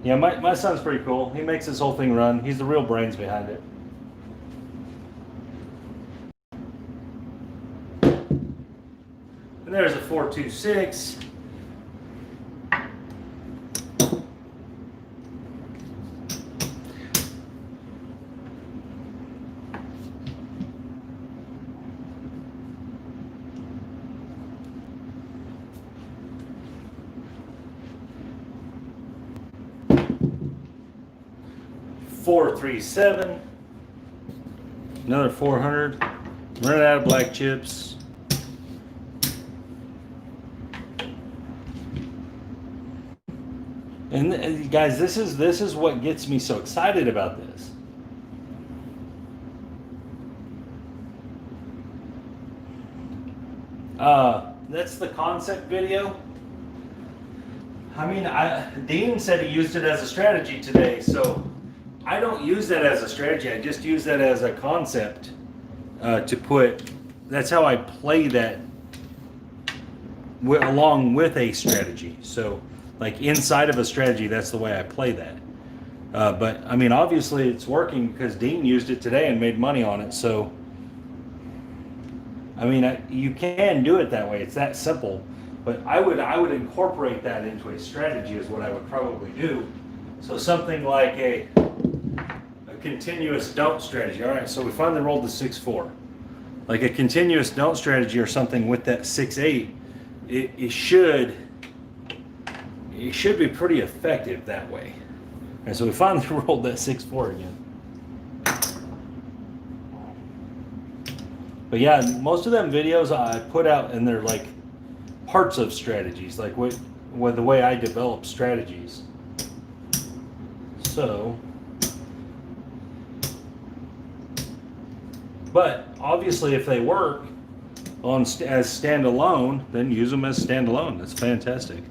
[SPEAKER 1] Yeah, my son's pretty cool. He makes this whole thing run. He's the real brains behind it. And there's a 426. $437. Another 400. Running out of black chips. And guys, this is what gets me so excited about this. That's the concept video. I mean, Dean said he used it as a strategy today, so I don't use that as a strategy. I just use that as a concept to put. That's how I play that along with a strategy. So, like inside of a strategy, that's the way I play that. But I mean, obviously, it's working because Dean used it today and made money on it. So, I mean, you can do it that way. It's that simple. But I would incorporate that into a strategy is what I would probably do. So something like a continuous don't strategy. All right, so we finally rolled the 6-4. Like a continuous don't strategy or something with that 6-8, it should be pretty effective that way. And so we finally rolled that 6-4 again. But yeah, most of them videos I put out, and they're like parts of strategies, like with the way I develop strategies. So, but obviously, if they work as standalone, then use them as standalone. That's fantastic.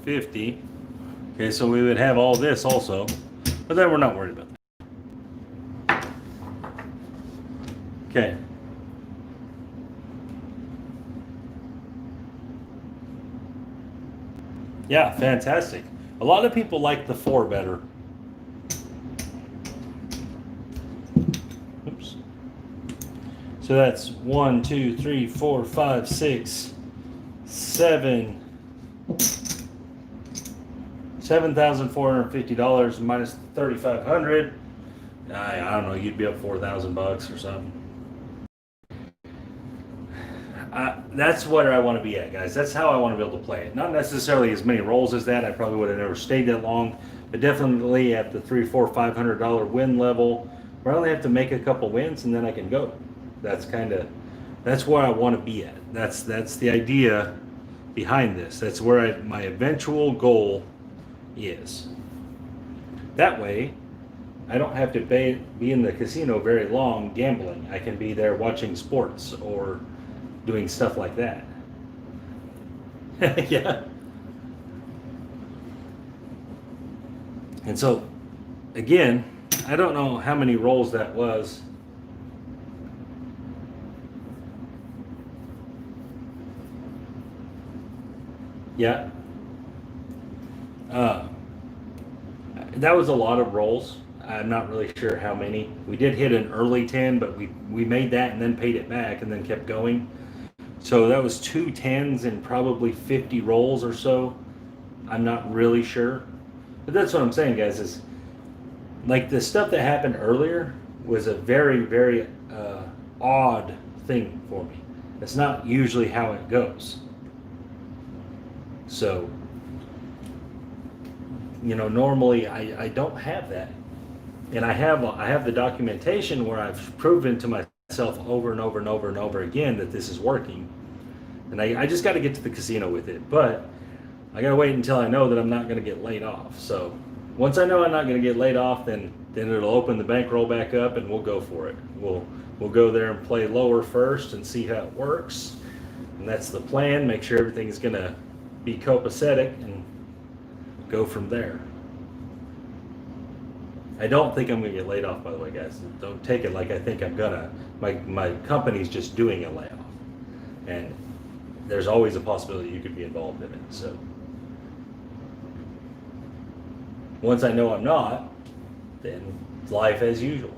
[SPEAKER 1] 50. Okay, so we would have all this also, but then we're not worried about that. Okay. Yeah, fantastic. A lot of people like the 4 better. Oops. So that's 1, 2, 3, 4, 5, 6, 7. $7,450 minus $3,500. I don't know. You'd be up $4,000 or something. That's where I want to be at, guys. That's how I want to be able to play it. Not necessarily as many rolls as that. I probably would have never stayed that long, but definitely at the $300, $400, $500 win level, where I only have to make a couple wins and then I can go. That's where I want to be at. That's the idea behind this. That's where my eventual goal is. That way, I don't have to be in the casino very long gambling. I can be there watching sports or doing stuff like that. Yeah. And so, again, I don't know how many rolls that was. Yeah. That was a lot of rolls. I'm not really sure how many. We did hit an early 10, but we made that and then paid it back and then kept going. So that was 2 10s and probably 50 rolls or so. I'm not really sure. But that's what I'm saying, guys, is like the stuff that happened earlier was a very, very odd thing for me. It's not usually how it goes. So, normally I don't have that. And I have the documentation where I've proven to myself over and over and over and over again that this is working. And I just got to get to the casino with it. But I got to wait until I know that I'm not going to get laid off. So once I know I'm not going to get laid off, then it'll open the bankroll back up and we'll go for it. We'll go there and play lower first and see how it works. And that's the plan. Make sure everything's going to be copacetic and go from there. I don't think I'm going to get laid off, by the way, guys. Don't take it like I think I'm gonna. My company's just doing a layoff. And there's always a possibility you could be involved in it. So once I know I'm not, then it's life as usual.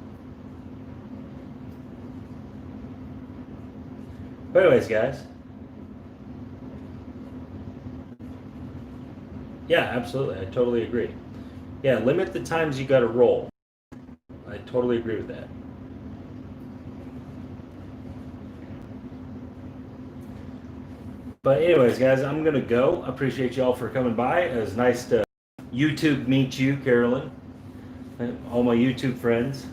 [SPEAKER 1] But anyways, guys. Yeah, absolutely. I totally agree. Yeah, limit the times you got to roll. I totally agree with that. But anyways, guys, I'm going to go. I appreciate y'all for coming by. It was nice to YouTube meet you, Carolyn. And all my YouTube friends.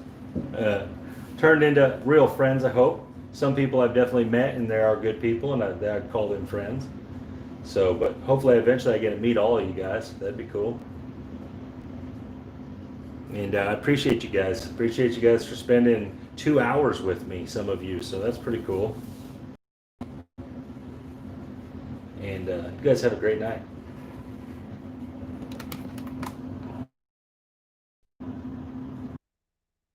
[SPEAKER 1] Turned into real friends, I hope. Some people I've definitely met, and they are good people, and I'd call them friends. So, but hopefully eventually I get to meet all of you guys. That'd be cool. And I appreciate you guys. Appreciate you guys for spending 2 hours with me, some of you. So that's pretty cool. And you guys have a great night.